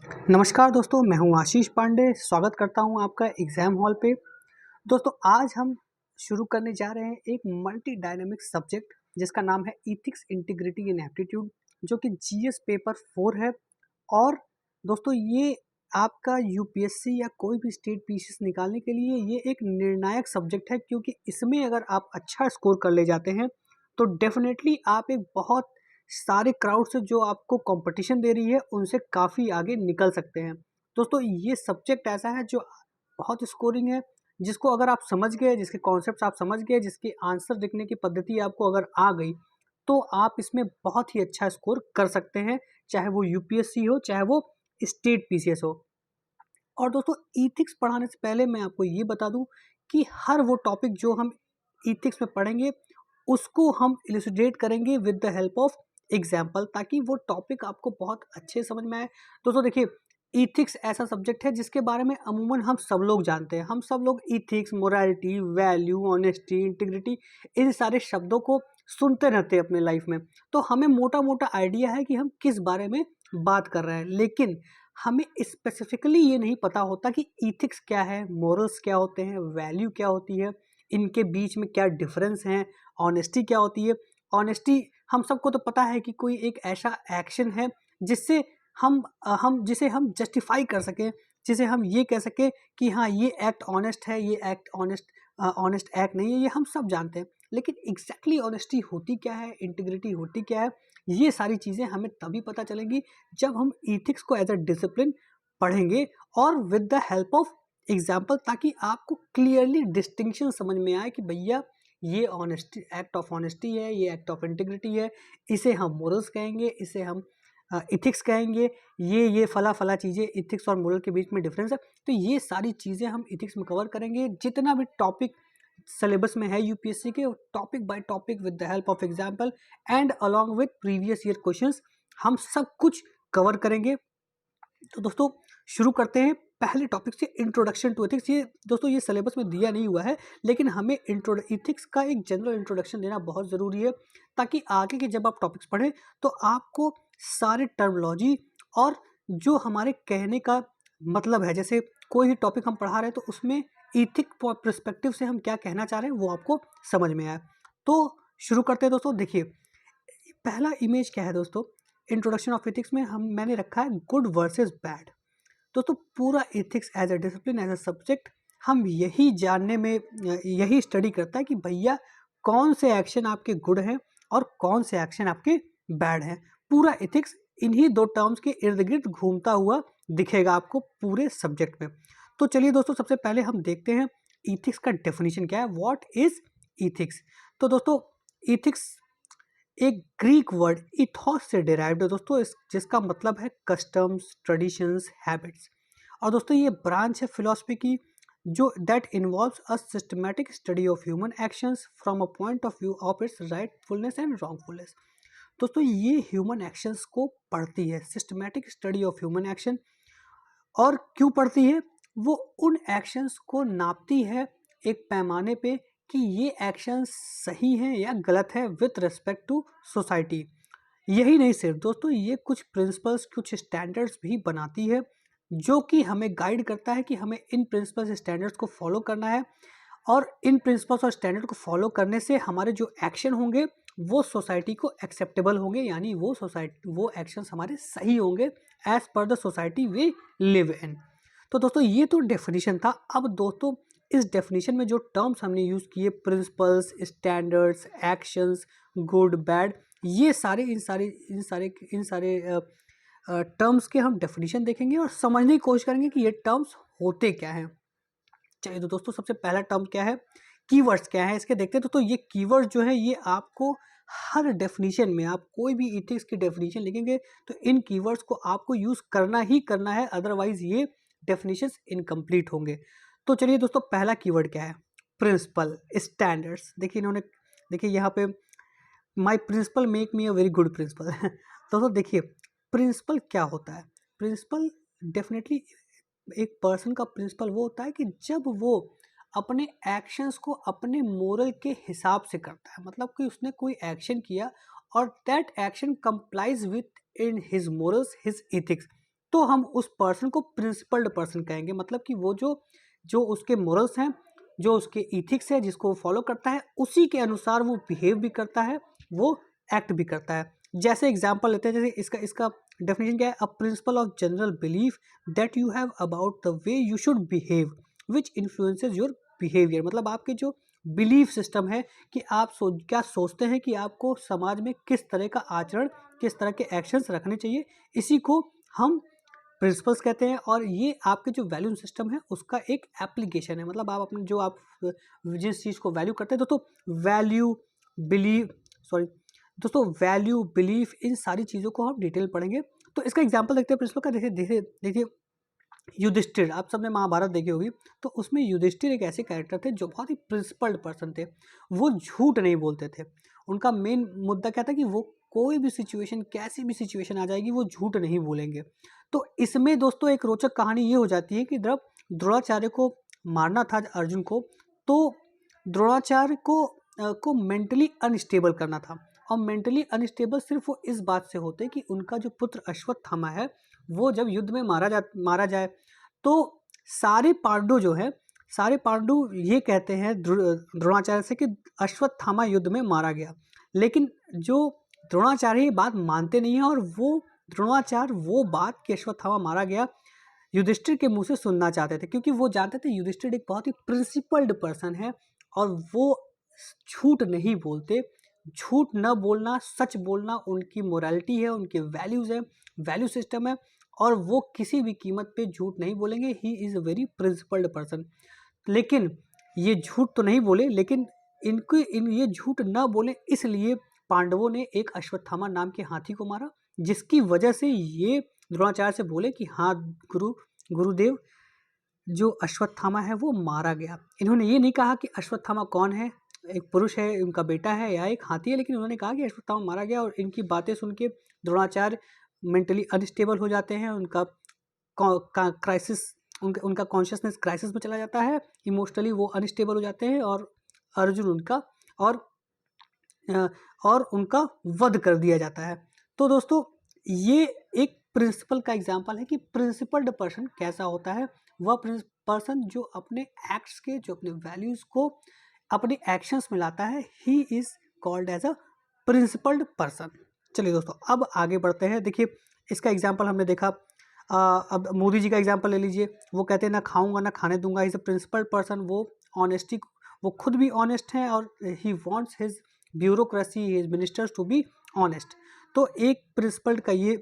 नमस्कार दोस्तों, मैं हूं आशीष पांडे। स्वागत करता हूं आपका एग्ज़ाम हॉल पे। दोस्तों, आज हम शुरू करने जा रहे हैं एक मल्टी डायनामिक सब्जेक्ट जिसका नाम है एथिक्स, इंटीग्रिटी एंड एप्टीट्यूड, जो कि जीएस पेपर 4 है। और दोस्तों, ये आपका यूपीएससी या कोई भी स्टेट पीसीएस निकालने के लिए ये एक निर्णायक सब्जेक्ट है, क्योंकि इसमें अगर आप अच्छा स्कोर कर ले जाते हैं तो डेफिनेटली आप एक बहुत सारे क्राउड से जो आपको कंपटीशन दे रही है उनसे काफ़ी आगे निकल सकते हैं। दोस्तों, ये सब्जेक्ट ऐसा है जो बहुत स्कोरिंग है, जिसको अगर आप समझ गए, जिसके कॉन्सेप्ट्स आप समझ गए, जिसकी आंसर लिखने की पद्धति आपको अगर आ गई, तो आप इसमें बहुत ही अच्छा स्कोर कर सकते हैं, चाहे वो यूपीएससी हो, चाहे वो स्टेट पीसीएस हो। और दोस्तों, एथिक्स पढ़ाने से पहले मैं आपको ये बता दूं कि हर वो टॉपिक जो हम एथिक्स में पढ़ेंगे उसको हम इलुसिडेट करेंगे with the help of example, ताकि वो टॉपिक आपको बहुत अच्छे समझ में आए। दोस्तों देखिए, एथिक्स ऐसा सब्जेक्ट है जिसके बारे में अमूमन हम सब लोग जानते हैं। हम सब लोग ethics, morality, value, honesty, integrity, इन सारे शब्दों को सुनते रहते हैं अपने लाइफ में। तो हमें मोटा मोटा आइडिया है कि हम किस बारे में बात कर रहे हैं, लेकिन हमें स्पेसिफिकली ये नहीं पता होता कि एथिक्स क्या है, मोरल्स क्या होते हैं, वैल्यू क्या होती है, इनके बीच में क्या डिफरेंस हैं, ऑनेस्टी क्या होती है। ऑनेस्टी हम सबको तो पता है कि कोई एक ऐसा एक्शन है जिससे हम जिसे हम जस्टिफाई कर सकें, जिसे हम ये कह सकें कि हाँ, ये एक्ट ऑनेस्ट है, ये एक्ट ऑनेस्ट एक्ट नहीं है, ये हम सब जानते हैं। लेकिन एग्जैक्टली ऑनेस्टी होती क्या है, इंटीग्रिटी होती क्या है, ये सारी चीज़ें हमें तभी पता चलेंगी जब हम एथिक्स को एज अ डिसिप्लिन पढ़ेंगे और with the help of example, ताकि आपको क्लियरली डिस्टिंक्शन समझ में आए कि भैया ये ऑनेस्टी, एक्ट ऑफ ऑनेस्टी है, ये एक्ट ऑफ इंटीग्रिटी है, इसे हम मोरल्स कहेंगे, इसे हम इथिक्स कहेंगे, ये फला फला चीज़ें इथिक्स और मोरल के बीच में डिफरेंस है। तो ये सारी चीज़ें हम इथिक्स में कवर करेंगे। जितना भी टॉपिक सिलेबस में है यूपीएससी के, topic by topic with the help of example and along with previous year questions, हम सब कुछ कवर करेंगे। तो दोस्तों, शुरू करते हैं पहले टॉपिक से, इंट्रोडक्शन टू एथिक्स। ये दोस्तों, ये सिलेबस में दिया नहीं हुआ है, लेकिन हमें एथिक्स का एक जनरल इंट्रोडक्शन देना बहुत ज़रूरी है, ताकि आगे के जब आप टॉपिक्स पढ़ें तो आपको सारे टर्मोलॉजी और जो हमारे कहने का मतलब है, जैसे कोई भी टॉपिक हम पढ़ा रहे हैं तो उसमें एथिक पर्सपेक्टिव से हम क्या कहना चाह रहे हैं वो आपको समझ में आए। तो शुरू करते हैं दोस्तों। देखिए, पहला इमेज क्या है दोस्तों, इंट्रोडक्शन ऑफ एथिक्स में मैंने रखा है गुड वर्सेस बैड। दोस्तों, पूरा ethics as a discipline, as a subject, हम यही जानने में यही स्टडी करता है कि भैया कौन से एक्शन आपके गुड हैं और कौन से एक्शन आपके बैड हैं। पूरा एथिक्स इन्हीं दो टर्म्स के इर्द गिर्द घूमता हुआ दिखेगा आपको पूरे सब्जेक्ट में। तो चलिए दोस्तों, सबसे पहले हम देखते हैं एथिक्स का डेफिनेशन क्या है, व्हाट इज एथिक्स। तो दोस्तों, एथिक्स एक ग्रीक वर्ड इथॉस से डिराइव्ड है दोस्तों, जिसका मतलब है कस्टम्स, ट्रेडिशंस, हैबिट्स। और दोस्तों, ये ब्रांच है फिलॉसफी की जो that involves a systematic study of human actions from a point of view of its rightfulness and wrongfulness. दोस्तों, ये ह्यूमन एक्शंस को पढ़ती है, systematic study of human action. और क्यों पढ़ती है? वो उन एक्शंस को नापती है एक पैमाने पे कि ये एक्शंस सही हैं या गलत है विथ रिस्पेक्ट टू सोसाइटी। यही नहीं सिर्फ दोस्तों, ये कुछ प्रिंसिपल्स, कुछ स्टैंडर्ड्स भी बनाती है, जो कि हमें गाइड करता है कि हमें इन प्रिंसिपल्स स्टैंडर्ड्स को फॉलो करना है। और इन प्रिंसिपल्स और स्टैंडर्ड को फॉलो करने से हमारे जो एक्शन होंगे वो सोसाइटी को एक्सेप्टेबल होंगे, यानी वो एक्शंस हमारे सही होंगे as per the society we live in. तो दोस्तों, ये तो डेफिनेशन था। अब दोस्तों, इस डेफिनेशन में जो टर्म्स हमने यूज़ किए, principles, standards, actions, good, bad, ये सारे इन सारे टर्म्स के हम डेफिनेशन देखेंगे और समझने की कोशिश करेंगे कि ये टर्म्स होते क्या हैं। चलिए तो दोस्तों, सबसे पहला टर्म क्या है, कीवर्ड्स क्या है, इसके देखते हैं। तो ये कीवर्ड्स जो है ये आपको हर डेफिनेशन में, आप कोई भी इथिक्स की डेफिनेशन लिखेंगे तो इन कीवर्ड्स को आपको यूज़ करना ही करना है, अदरवाइज ये डेफिनेशंस इनकम्प्लीट होंगे। तो चलिए दोस्तों, पहला कीवर्ड क्या है, प्रिंसिपल, स्टैंडर्ड्स। देखिए यहाँ पे my principle make me a very good principle. दोस्तों देखिए, प्रिंसिपल क्या होता है। प्रिंसिपल डेफिनेटली, एक पर्सन का प्रिंसिपल वो होता है कि जब वो अपने एक्शंस को अपने मोरल के हिसाब से करता है, मतलब कि उसने कोई एक्शन किया और that action complies with in his morals, his ethics, तो हम उस पर्सन को प्रिंसिपल्ड पर्सन कहेंगे। मतलब कि वो जो उसके मोरल्स हैं, जो उसके इथिक्स है, जिसको वो फॉलो करता है, उसी के अनुसार वो बिहेव भी करता है, वो एक्ट भी करता है। जैसे एग्जाम्पल लेते हैं, जैसे इसका डेफिनेशन क्या है? A principle of general belief that you have about the way you should behave which influences your behaviour. मतलब आपके जो बिलीफ सिस्टम है कि आप क्या सोचते हैं कि आपको समाज में किस तरह का आचरण, किस तरह के एक्शंस रखने चाहिए, इसी को हम प्रिंसिपल्स कहते हैं। और ये आपके जो वैल्यू सिस्टम है उसका एक एप्लीकेशन है। मतलब आप अपने जो आप जिस चीज़ को वैल्यू करते हैं दोस्तों, वैल्यू बिलीव सॉरी दोस्तों वैल्यू बिलीफ, इन सारी चीज़ों को हम डिटेल पढ़ेंगे। तो इसका एग्जांपल देखते हैं प्रिंसिपल का। देखिए युधिष्ठिर, आप सबने महाभारत देखी होगी, तो उसमें युधिष्ठिर एक ऐसे कैरेक्टर थे जो बहुत ही प्रिंसिपल्ड पर्सन थे। वो झूठ नहीं बोलते थे। उनका मेन मुद्दा क्या था कि वो कोई भी सिचुएशन, कैसी भी सिचुएशन आ जाएगी, वो झूठ नहीं बोलेंगे। तो इसमें दोस्तों एक रोचक कहानी ये हो जाती है कि जब द्रोणाचार्य को मारना था अर्जुन को, तो द्रोणाचार्य को मेंटली अनस्टेबल करना था। और मेंटली अनस्टेबल सिर्फ वो इस बात से होते कि उनका जो पुत्र अश्वत्थामा है, वो जब युद्ध में मारा जाए, तो सारे पांडु जो है, सारे पांडु ये कहते हैं द्रोणाचार्य से कि अश्वत्थामा युद्ध में मारा गया। लेकिन जो द्रोणाचार्य ये बात मानते नहीं है, और वो द्रोणाचार्य वो बात कि अश्वत्थामा मारा गया युधिष्ठिर के मुंह से सुनना चाहते थे, क्योंकि वो जानते थे युधिष्ठिर एक बहुत ही प्रिंसिपल्ड पर्सन है और वो झूठ नहीं बोलते। झूठ न बोलना, सच बोलना उनकी मोरालिटी है, उनके वैल्यूज़ है, वैल्यू सिस्टम है, और वो किसी भी कीमत पे झूठ नहीं बोलेंगे। He is a very principled person. लेकिन ये झूठ तो नहीं बोले, लेकिन ये झूठ न बोले, इसलिए पांडवों ने एक अश्वत्थामा नाम के हाथी को मारा, जिसकी वजह से ये द्रोणाचार्य से बोले कि हाँ गुरुदेव, जो अश्वत्थामा है वो मारा गया। इन्होंने ये नहीं कहा कि अश्वत्थामा कौन है, एक पुरुष है, उनका बेटा है, या एक हाथी है, लेकिन उन्होंने कहा कि अश्वत्थामा मारा गया। और इनकी बातें सुन के द्रोणाचार्य मेंटली अनस्टेबल हो जाते हैं। उनका क्राइसिस, उनका कॉन्शियसनेस क्राइसिस में चला जाता है। इमोशनली वो अनस्टेबल हो जाते हैं, और अर्जुन उनका और उनका वध कर दिया जाता है। तो दोस्तों ये एक प्रिंसिपल का एग्जाम्पल है कि प्रिंसिपल्ड पर्सन कैसा होता है। वह पर्सन जो अपने एक्ट्स के, जो अपने वैल्यूज़ को अपने एक्शंस में लाता है, he is called as a principled person. चलिए दोस्तों अब आगे बढ़ते हैं। देखिए इसका एग्जाम्पल हमने देखा। अब मोदी जी का एग्जाम्पल ले लीजिए। वो कहते हैं ना खाऊंगा ना खाने दूंगा। Is a principled person. वो खुद भी ऑनेस्ट हैं, और he wants his bureaucracy, his ministers to be honest. तो एक प्रिंसिपल का ये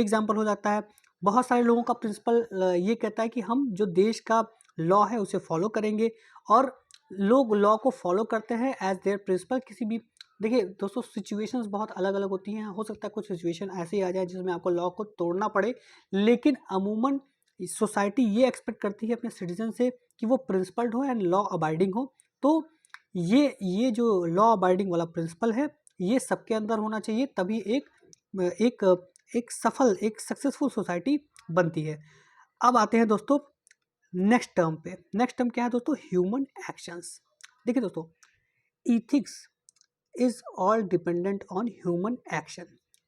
एग्जाम्पल हो जाता है। बहुत सारे लोगों का प्रिंसिपल ये कहता है कि हम जो देश का लॉ है उसे फॉलो करेंगे, और लोग लॉ को फॉलो करते हैं एज देयर प्रिंसिपल। किसी भी, देखिए दोस्तों, सिचुएशंस बहुत अलग अलग होती हैं। हो सकता है कुछ सिचुएशन ऐसे ही आ जाए जिसमें आपको लॉ को तोड़ना पड़े, लेकिन अमूमन सोसाइटी ये एक्सपेक्ट करती है अपने सिटीजन से कि वो प्रिंसिपल्ड हो एंड लॉ अबाइडिंग हो। तो ये जो लॉ अबाइडिंग वाला प्रिंसिपल है, ये सबके अंदर होना चाहिए, तभी एक सक्सेसफुल सोसाइटी बनती है। अब आते हैं दोस्तों नेक्स्ट टर्म पे। नेक्स्ट टर्म क्या है दोस्तों? Human actions. देखिए दोस्तों, ethics is all dependent on human action.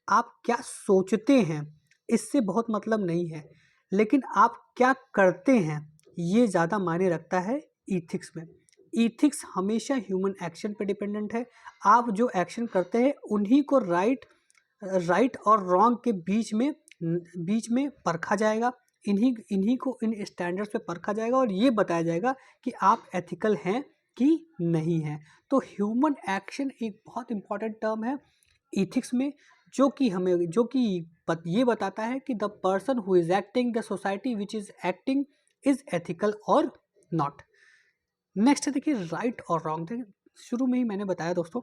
आप क्या सोचते हैं इससे बहुत मतलब नहीं है, लेकिन आप क्या करते हैं ये ज़्यादा मायने रखता है इथिक्स में। इथिक्स हमेशा ह्यूमन एक्शन पे डिपेंडेंट है। आप जो एक्शन करते हैं उन्हीं को राइट और रॉन्ग के बीच में परखा जाएगा। इन्हीं को इन स्टैंडर्ड्स पे परखा जाएगा, और ये बताया जाएगा कि आप एथिकल हैं कि नहीं हैं। तो ह्यूमन एक्शन एक बहुत इंपॉर्टेंट टर्म है इथिक्स में, जो कि ये बताता है कि the person who is acting, the society which is acting is ethical और नॉट। नेक्स्ट है देखिए राइट और रॉन्ग। देखिए शुरू में ही मैंने बताया दोस्तों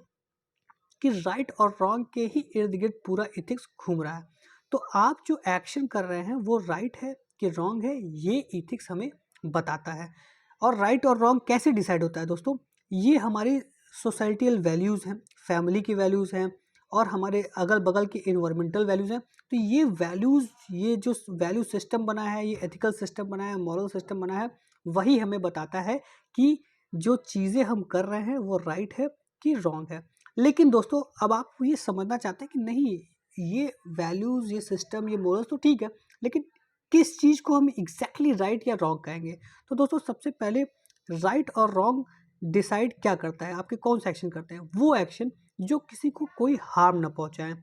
कि राइट और रॉन्ग के ही इर्द गिर्द पूरा इथिक्स घूम रहा है। तो आप जो एक्शन कर रहे हैं वो राइट है कि रॉन्ग है, ये इथिक्स हमें बताता है। और राइट और रॉन्ग कैसे डिसाइड होता है दोस्तों? ये हमारी सोसाइटियल वैल्यूज़ हैं, फैमिली की वैल्यूज़ हैं, और हमारे अगल बगल की इन्वायरमेंटल वैल्यूज़ हैं। तो ये वैल्यूज़, ये जो वैल्यू सिस्टम बना है, ये एथिकल सिस्टम बना है, मॉरल सिस्टम बना है, वही हमें बताता है कि जो चीज़ें हम कर रहे हैं वो राइट है कि रॉन्ग है। लेकिन दोस्तों अब आप ये समझना चाहते हैं कि नहीं, ये वैल्यूज़, ये सिस्टम, ये मोरल्स तो ठीक है, लेकिन किस चीज़ को हम एग्जैक्टली राइट या रॉन्ग कहेंगे। तो दोस्तों सबसे पहले राइट और रॉन्ग डिसाइड क्या करता है, आपके कौन सा एक्शन करते हैं, वो एक्शन जो किसी को कोई हार्म ना पहुंचाए,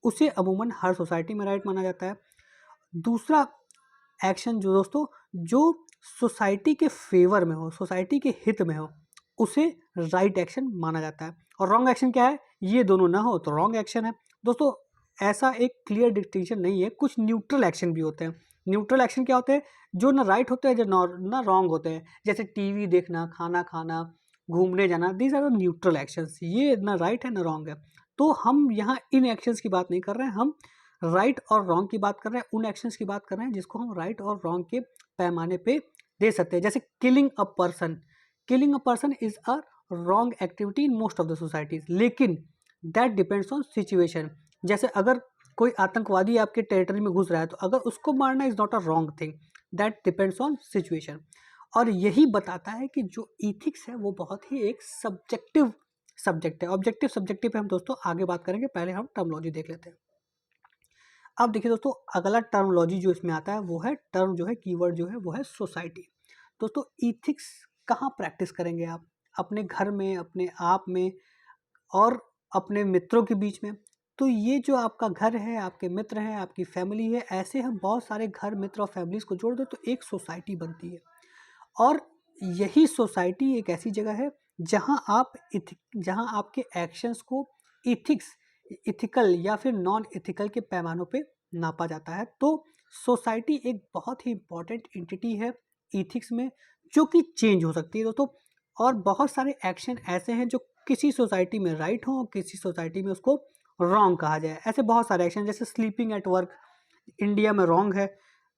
उसे अमूमन हर सोसाइटी में राइट माना जाता है। दूसरा एक्शन जो दोस्तों जो सोसाइटी के फेवर में हो, सोसाइटी के हित में हो, उसे राइट एक्शन माना जाता है। और रॉन्ग एक्शन क्या है, ये दोनों ना हो तो रॉन्ग एक्शन है। दोस्तों ऐसा एक क्लियर डिस्टिंक्शन नहीं है, कुछ न्यूट्रल एक्शन भी होते हैं। न्यूट्रल एक्शन क्या होते हैं, जो ना राइट होते हैं, जो ना रॉन्ग होते हैं, जैसे टीवी देखना, खाना खाना, घूमने जाना, दीज आर न्यूट्रल एक्शंस, ये ना राइट है ना रॉन्ग है। तो हम यहाँ इन एक्शंस की बात नहीं कर रहे हैं, हम राइट और रॉन्ग की बात कर रहे हैं, उन एक्शंस की बात कर रहे हैं जिसको हम राइट और रॉन्ग के पैमाने पे दे सकते हैं। जैसे killing a person is a wrong activity in most of the societies, लेकिन दैट डिपेंड्स ऑन सिचुएशन। जैसे अगर कोई आतंकवादी आपके टेरिटरी में घुस रहा है तो अगर उसको मारना is not a wrong thing, that depends on situation. और यही बताता है कि जो इथिक्स है वो बहुत ही एक सब्जेक्टिव सब्जेक्ट है। ऑब्जेक्टिव सब्जेक्टिव पे हम दोस्तों आगे बात करेंगे, पहले हम टर्मोलॉजी देख लेते हैं। अब देखिए दोस्तों अगला टर्मोलॉजी जो इसमें आता है वो है टर्म जो है, कीवर्ड जो है वो है सोसाइटी। दोस्तों इथिक्स कहाँ प्रैक्टिस करेंगे आप, अपने घर में, अपने आप में और अपने मित्रों के बीच में। तो ये जो आपका घर है, आपके मित्र हैं, आपकी फैमिली है, ऐसे हम बहुत सारे घर, मित्र और फैमिलीज को जोड़ दो तो एक सोसाइटी बनती है। और यही सोसाइटी एक ऐसी जगह है जहाँ आपके एक्शंस को इथिक्स, इथिकल या फिर नॉन इथिकल के पैमानों पे नापा जाता है। तो सोसाइटी एक बहुत ही इंपॉर्टेंट एंटिटी है इथिक्स में, जो कि चेंज हो सकती है दोस्तों। और बहुत सारे एक्शन ऐसे हैं जो किसी सोसाइटी में राइट हो, किसी सोसाइटी में उसको रॉन्ग कहा जाए। ऐसे बहुत सारे एक्शन, जैसे स्लीपिंग एट वर्क इंडिया में रॉन्ग है,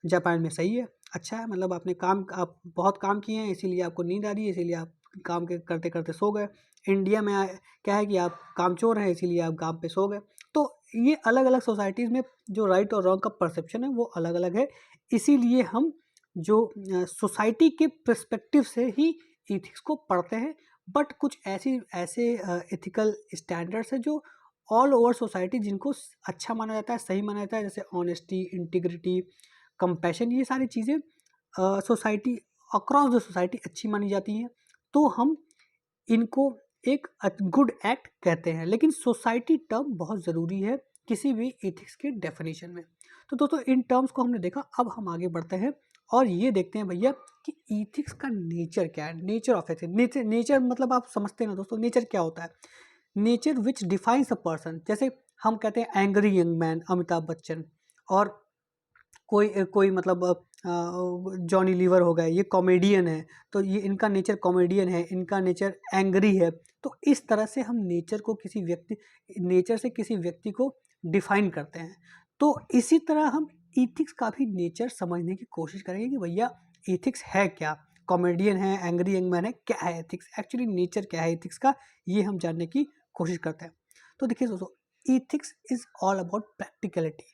जापान में सही है, अच्छा है, मतलब आप बहुत काम किए हैं इसीलिए आपको नींद आ रही है, इसीलिए आप काम के करते करते सो गए। इंडिया में क्या है कि आप कामचोर हैं इसीलिए आप काम पे सो गए। तो ये अलग अलग सोसाइटीज़ में जो राइट और रॉन्ग का परसेप्शन है वो अलग अलग है। इसीलिए हम जो सोसाइटी के पर्सपेक्टिव से ही इथिक्स को पढ़ते हैं। बट कुछ ऐसे एथिकल स्टैंडर्ड्स है जो ऑल ओवर सोसाइटी जिनको अच्छा माना जाता है, सही माना जाता है, जैसे ऑनेस्टी, इंटीग्रिटी, कंपैशन, ये सारी चीज़ें सोसाइटी, अक्रॉस द सोसाइटी अच्छी मानी जाती हैं। तो हम इनको एक गुड एक्ट कहते हैं। लेकिन सोसाइटी टर्म बहुत ज़रूरी है किसी भी एथिक्स के डेफिनेशन में। तो दोस्तों इन टर्म्स को हमने देखा, अब हम आगे बढ़ते हैं और ये देखते हैं भैया कि एथिक्स का नेचर क्या है। नेचर ऑफ एथिक्स, नेचर मतलब आप समझते हैं ना दोस्तों, नेचर क्या होता है। Nature which defines a person, जैसे हम कहते हैं angry young man Amitabh Bachchan, और कोई कोई मतलब जॉनी लीवर हो गए, ये कॉमेडियन है तो ये इनका नेचर कॉमेडियन है, इनका नेचर एंग्री है। तो इस तरह से हम नेचर से किसी व्यक्ति को डिफाइन करते हैं। तो इसी तरह हम इथिक्स का भी नेचर समझने की कोशिश करेंगे कि भैया इथिक्स है क्या, कॉमेडियन है, एंग्री यंग मैन है, क्या है एथिक्स, एक्चुअली नेचर क्या है एथिक्स का, ये हम जानने की कोशिश करते हैं। तो देखिए दोस्तों, ethics is all about practicality.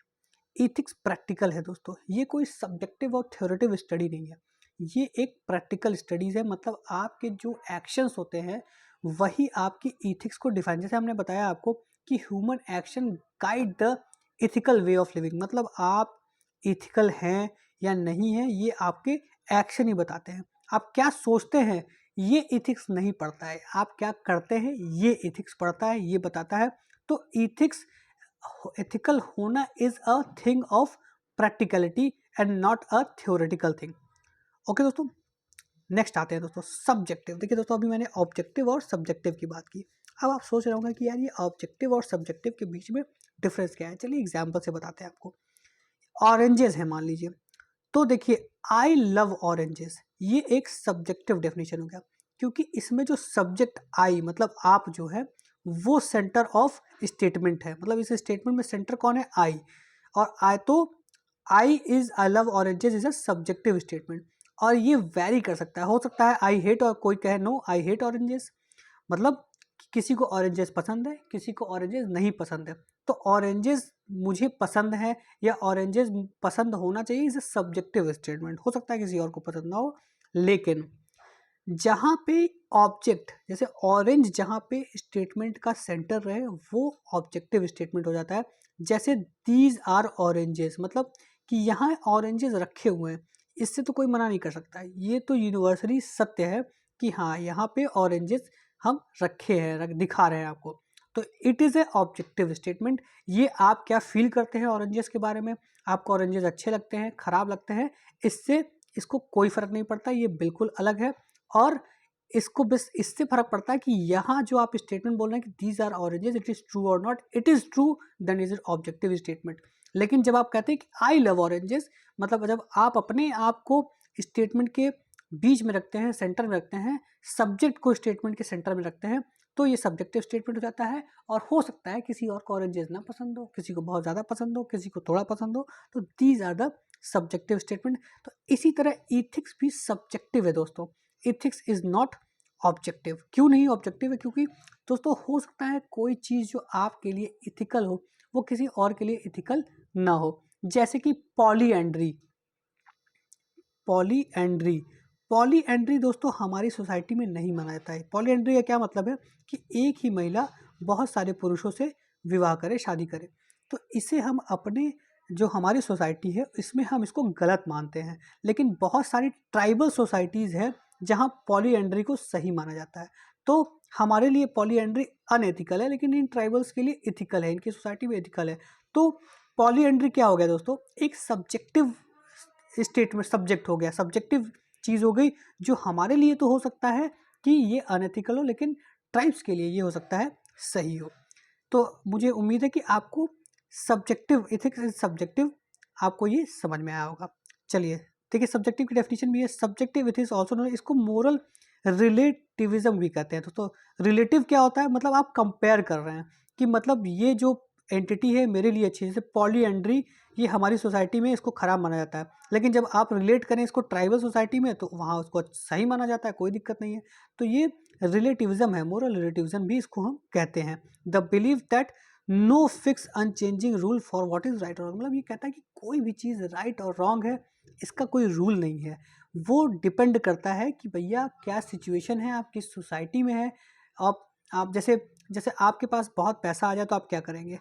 Ethics practical है दोस्तों, ये कोई सब्जेक्टिव और थ्योरेटिव स्टडी नहीं है, ये एक प्रैक्टिकल स्टडीज़ है। मतलब आपके जो एक्शंस होते हैं वही आपकी इथिक्स को डिफाइन, जैसे हमने बताया आपको कि human action guide the ethical way of living. मतलब आप इथिकल हैं या नहीं हैं ये आपके एक्शन ही बताते हैं। आप क्या सोचते हैं ये इथिक्स नहीं पढ़ता है, आप क्या करते हैं ये इथिक्स पढ़ता है, ये बताता है। तो इथिक्स, एथिकल होना is a thing of practicality and not a theoretical thing. Okay दोस्तों, नेक्स्ट आते हैं दोस्तों सब्जेक्टिव। देखिए दोस्तों अभी मैंने ऑब्जेक्टिव और सब्जेक्टिव की बात की। अब आप सोच रहे होंगे कि यार ये ऑब्जेक्टिव और सब्जेक्टिव के बीच में डिफरेंस क्या है। चलिए एग्जाम्पल से बताते हैं आपको। ऑरेंजेस है मान लीजिए, तो देखिए आई लव ऑरेंजेस, ये एक सब्जेक्टिव डेफिनेशन हो गया, क्योंकि इसमें जो सब्जेक्ट आई मतलब आप जो है वो सेंटर ऑफ स्टेटमेंट है। मतलब इस स्टेटमेंट में सेंटर कौन है, आई। और I love oranges is a subjective statement. और ये वैरी कर सकता है, हो सकता है आई हेट और कोई कहे नो आई हेट ऑरेंजेस, मतलब किसी को ऑरेंजेस पसंद है, किसी को ऑरेंजेस नहीं पसंद है। तो ऑरेंजेस मुझे पसंद है या ऑरेंजेस पसंद होना चाहिए इज अ सब्जेक्टिव स्टेटमेंट। हो सकता है किसी और को पसंद ना हो, लेकिन जहाँ पे ऑब्जेक्ट, जैसे ऑरेंज जहाँ पे स्टेटमेंट का सेंटर रहे वो ऑब्जेक्टिव स्टेटमेंट हो जाता है। जैसे दीज आर ऑरेंजेस, मतलब कि यहाँ ऑरेंजेस रखे हुए हैं, इससे तो कोई मना नहीं कर सकता। ये तो यूनिवर्सली सत्य है कि हाँ यहाँ पे ऑरेंजेस हम रखे हैं, दिखा रहे हैं आपको। तो it is a objective statement. ये आप क्या फील करते हैं ऑरेंजेस के बारे में, आपको ऑरेंजेस अच्छे लगते हैं, खराब लगते हैं, इससे इसको कोई फ़र्क नहीं पड़ता, ये बिल्कुल अलग है। और इसको बस इससे फ़र्क पड़ता है कि यहाँ जो आप स्टेटमेंट बोल रहे हैं कि these are oranges, it is true or not, it is true, then is it objective statement. लेकिन जब आप कहते हैं कि आई लव ऑरेंजेस, मतलब जब आप अपने आप को स्टेटमेंट के बीच में रखते हैं, सेंटर में रखते हैं, सब्जेक्ट को स्टेटमेंट के सेंटर में रखते हैं, तो ये सब्जेक्टिव स्टेटमेंट हो जाता है। और हो सकता है किसी और को ऑरेंजेस ना पसंद हो, किसी को बहुत ज़्यादा पसंद हो, किसी को थोड़ा पसंद हो, तो these are the subjective statement. तो इसी तरह इथिक्स भी सब्जेक्टिव है दोस्तों, इथिक्स इज नॉट ऑब्जेक्टिव। क्यों नहीं ऑब्जेक्टिव है? क्योंकि दोस्तों हो सकता है कोई चीज़ जो आपके लिए इथिकल हो वो किसी और के लिए इथिकल ना हो। जैसे कि पॉलीएंड्री, पॉलीएंड्री पॉलीएंड्री दोस्तों हमारी सोसाइटी में नहीं माना जाता है। पॉलीएंड्री का क्या मतलब है कि एक ही महिला बहुत सारे पुरुषों से विवाह करे, शादी करे। तो इसे हम अपने जो हमारी सोसाइटी है इसमें हम इसको गलत मानते हैं। लेकिन बहुत सारी ट्राइबल सोसाइटीज़ है जहाँ पॉलीएंड्री को सही माना जाता है। तो हमारे लिए पॉलीएंड्री अनएथिकल है, लेकिन इन ट्राइबल्स के लिए इथिकल है, इनकी सोसाइटी में इथिकल है। तो पॉलीएंड्री क्या हो गया दोस्तों? एक सब्जेक्टिव स्टेटमेंट, सब्जेक्ट हो गया, सब्जेक्टिव चीज़ हो गई, जो हमारे लिए तो हो सकता है कि ये अनएथिकल हो, लेकिन ट्राइब्स के लिए ये हो सकता है सही हो। तो मुझे उम्मीद है कि आपको सब्जेक्टिव, इथिक्स इज सब्जेक्टिव, आपको ये समझ में आया होगा। चलिए देखिए, सब्जेक्टिव की डेफिनेशन भी है। सब्जेक्टिव इथिक्स ऑल्सो नोन, इसको मोरल रिलेटिविज्म भी कहते हैं। तो रिलेटिव क्या होता है? मतलब आप कंपेयर कर रहे हैं कि मतलब ये जो एंटिटी है मेरे लिए अच्छी है। जैसे पॉलीएंड्री ये हमारी सोसाइटी में इसको खराब माना जाता है, लेकिन जब आप रिलेट करें इसको ट्राइबल सोसाइटी में तो वहाँ उसको सही माना जाता है, कोई दिक्कत नहीं है। तो ये रिलेटिविज्म है, मोरल रिलेटिविज्म भी इसको हम कहते हैं। The believe that no fix unchanging rule for what is right और रॉन्ग, मतलब ये कहता है कि कोई भी चीज़ राइट और रॉन्ग है, इसका कोई रूल नहीं है। वो डिपेंड करता है कि भैया क्या सिचुएशन है, आप किस सोसाइटी में है। आप जैसे जैसे आपके पास बहुत पैसा आ जाए तो आप क्या करेंगे?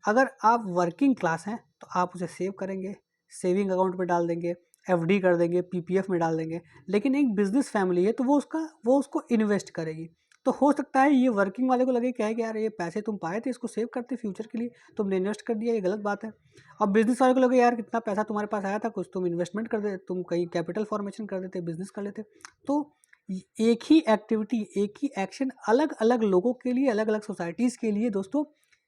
अगर आप वर्किंग क्लास हैं तो आप उसे सेव करेंगे, सेविंग अकाउंट में डाल देंगे, एफडी कर देंगे, पीपीएफ में डाल देंगे। लेकिन एक बिजनेस फैमिली है तो वो उसको इन्वेस्ट करेगी। तो हो सकता है ये वर्किंग वाले को लगे क्या है कि यार ये पैसे तुम पाए थे, इसको सेव करते फ्यूचर के लिए, तुमने इन्वेस्ट कर दिया, ये गलत बात है। और बिजनेस वाले को लगे यार कितना पैसा तुम्हारे पास आया था, कुछ तुम इन्वेस्टमेंट कर देते, तुम कहीं कैपिटल फॉर्मेशन कर देते, बिजनेस कर लेते। तो एक ही एक्टिविटी, एक ही एक्शन अलग अलग लोगों के लिए, अलग अलग सोसाइटीज़ के लिए दोस्तों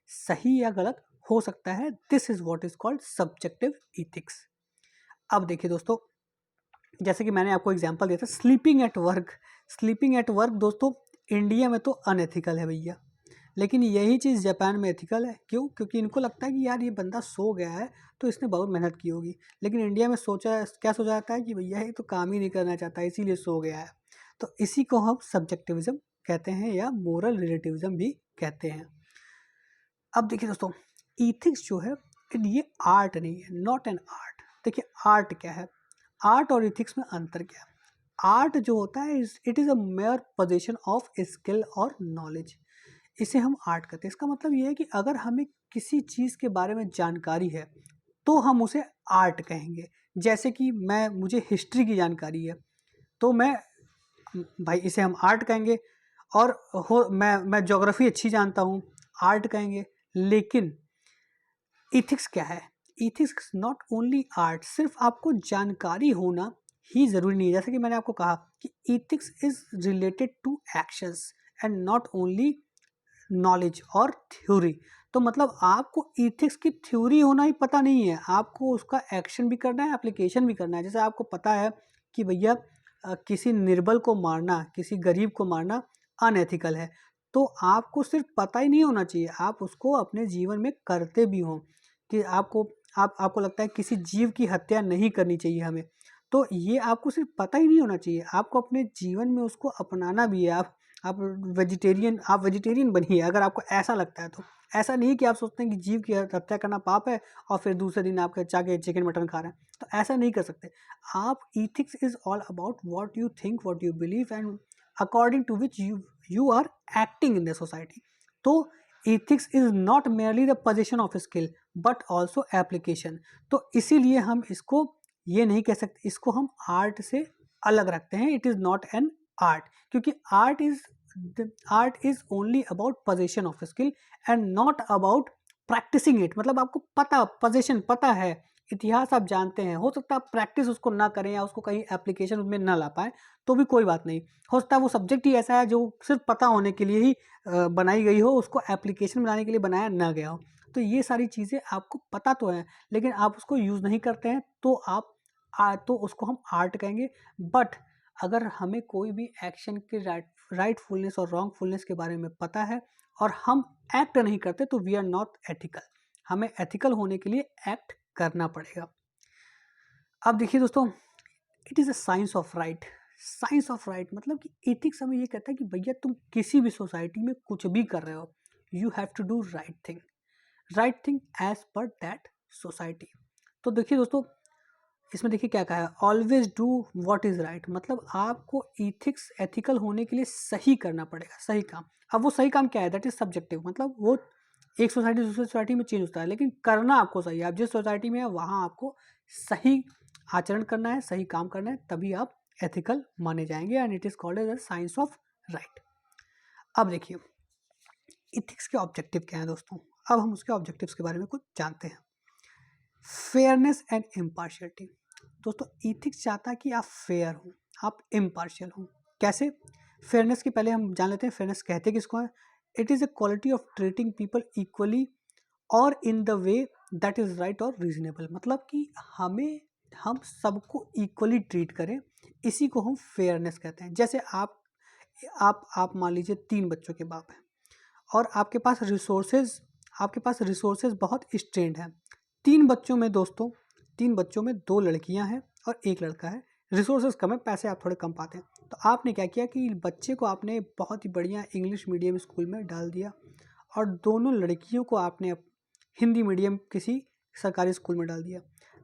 सही या गलत हो सकता है। This is what is called subjective ethics. अब देखिए दोस्तों, जैसे कि मैंने आपको एग्जांपल दिया था sleeping at work. Sleeping at work दोस्तों इंडिया में तो अनएथिकल है भैया, लेकिन यही चीज़ जापान में एथिकल है। क्यों? क्योंकि इनको लगता है कि यार ये बंदा सो गया है तो इसने बहुत मेहनत की होगी। लेकिन इंडिया में क्या सोचा जाता है कि भैया ये तो काम ही नहीं करना चाहता इसीलिए सो गया है। तो इसी को हम सब्जेक्टिविज्म कहते हैं या मोरल रिलेटिविज्म भी कहते हैं। अब देखिए दोस्तों, इथिक्स जो है ये आर्ट नहीं है, नॉट एन आर्ट। देखिए आर्ट क्या है, आर्ट और इथिक्स में अंतर क्या है? आर्ट जो होता है it is a mayor position of skill और नॉलेज, इसे हम आर्ट कहते हैं। इसका मतलब ये है कि अगर हमें किसी चीज़ के बारे में जानकारी है तो हम उसे आर्ट कहेंगे। जैसे कि मुझे हिस्ट्री की जानकारी है तो भाई इसे हम आर्ट कहेंगे। और मैं ज्योग्राफी अच्छी जानता हूँ, आर्ट कहेंगे। लेकिन इथिक्स क्या है? इथिक्स नॉट ओनली आर्ट, सिर्फ आपको जानकारी होना ही ज़रूरी नहीं है। जैसे कि मैंने आपको कहा कि ethics is related to actions and not only knowledge और थ्योरी। तो मतलब आपको इथिक्स की थ्योरी होना ही पता नहीं है, आपको उसका एक्शन भी करना है, एप्लीकेशन भी करना है। जैसे आपको पता है कि भैया किसी निर्बल को मारना, किसी गरीब को मारना अनएथिकल है, तो आपको सिर्फ पता ही नहीं होना चाहिए, आप उसको अपने जीवन में करते भी हों। कि आपको लगता है किसी जीव की हत्या नहीं करनी चाहिए हमें, तो ये आपको सिर्फ पता ही नहीं होना चाहिए, आपको अपने जीवन में उसको अपनाना भी है। आप वेजिटेरियन बनिए अगर आपको ऐसा लगता है तो। ऐसा नहीं कि आप सोचते हैं कि जीव की हत्या करना पाप है और फिर दूसरे दिन आप जाके चिकन मटन खा रहे हैं, तो ऐसा नहीं कर सकते आप। Ethics is all about what you think, what you believe and according to which you are acting in the society. तो ethics is not merely the position of skill but also application. तो इसीलिए हम इसको ये नहीं कह सकते, इसको हम आर्ट से अलग रखते हैं। It is not an art, क्योंकि art is only about position of skill and not about practising it. मतलब आपको पता, पोजीशन पता है, इतिहास आप जानते हैं, हो सकता है आप प्रैक्टिस उसको ना करें या उसको कहीं एप्लीकेशन उसमें ना ला पाए, तो भी कोई बात नहीं। हो सकता है वो सब्जेक्ट ही ऐसा है जो सिर्फ पता होने के लिए ही बनाई गई हो, उसको एप्लीकेशन बनाने के लिए बनाया ना गया हो। तो ये सारी चीज़ें आपको पता तो है, लेकिन आप उसको यूज़ नहीं करते हैं, तो तो उसको हम आर्ट कहेंगे। बट अगर हमें कोई भी एक्शन के राइटफुलनेस और रॉन्गफुलनेस के बारे में पता है और हम एक्ट नहीं करते, तो वी आर नॉट एथिकल। हमें एथिकल होने के लिए एक्ट करना पड़ेगा। अब देखिए दोस्तों, it is a science of right. Science of right मतलब कि एथिक्स हमें ये कहता है कि भैया तुम किसी भी सोसाइटी में कुछ भी कर रहे हो, you have to do right thing as per that society. तो देखिए दोस्तों, इसमें देखिए क्या कहा है, always do what is right. मतलब आपको इथिक्स एथिकल होने के लिए सही करना पड़ेगा, सही काम। अब वो सही काम क्या है, दैट इज सब्जेक्टिव। मतलब वो एक सोसाइटी दूसरी सोसाइटी में चेंज होता है, लेकिन करना आपको सही है। आप जिस सोसाइटी में है वहाँ आपको सही आचरण करना है, सही काम करना है, तभी आप एथिकल माने जाएंगे, and it is called as the science of right. अब देखिए इथिक्स के ऑब्जेक्टिव क्या है दोस्तों। अब हम उसके ऑब्जेक्टिव्स के बारे में कुछ जानते हैं। Fairness and impartiality. दोस्तों इथिक्स चाहता है कि आप फेयर हो, आप इम्पार्शियल हो। कैसे? फेयरनेस की पहले हम जान लेते हैं, फेयरनेस कहते किसको है। It is a quality of treating people equally और in the way that is right और रीजनेबल। मतलब कि हम सबको इक्वली ट्रीट करें, इसी को हम फेयरनेस कहते हैं। जैसे आप मान लीजिए 3 बच्चों के बाप हैं और आपके पास रिसोर्सेज बहुत स्ट्रेंड है। 3 बच्चों में दोस्तों, 3 बच्चों में 2 लड़कियां हैं और 1 लड़का है। रिसोर्सेज कम है, पैसे आप थोड़े कम पाते हैं, तो आपने क्या किया कि बच्चे को आपने बहुत ही बढ़िया इंग्लिश मीडियम स्कूल में डाल दिया और दोनों लड़कियों को आपने हिंदी मीडियम किसी सरकारी स्कूल में डाल दिया।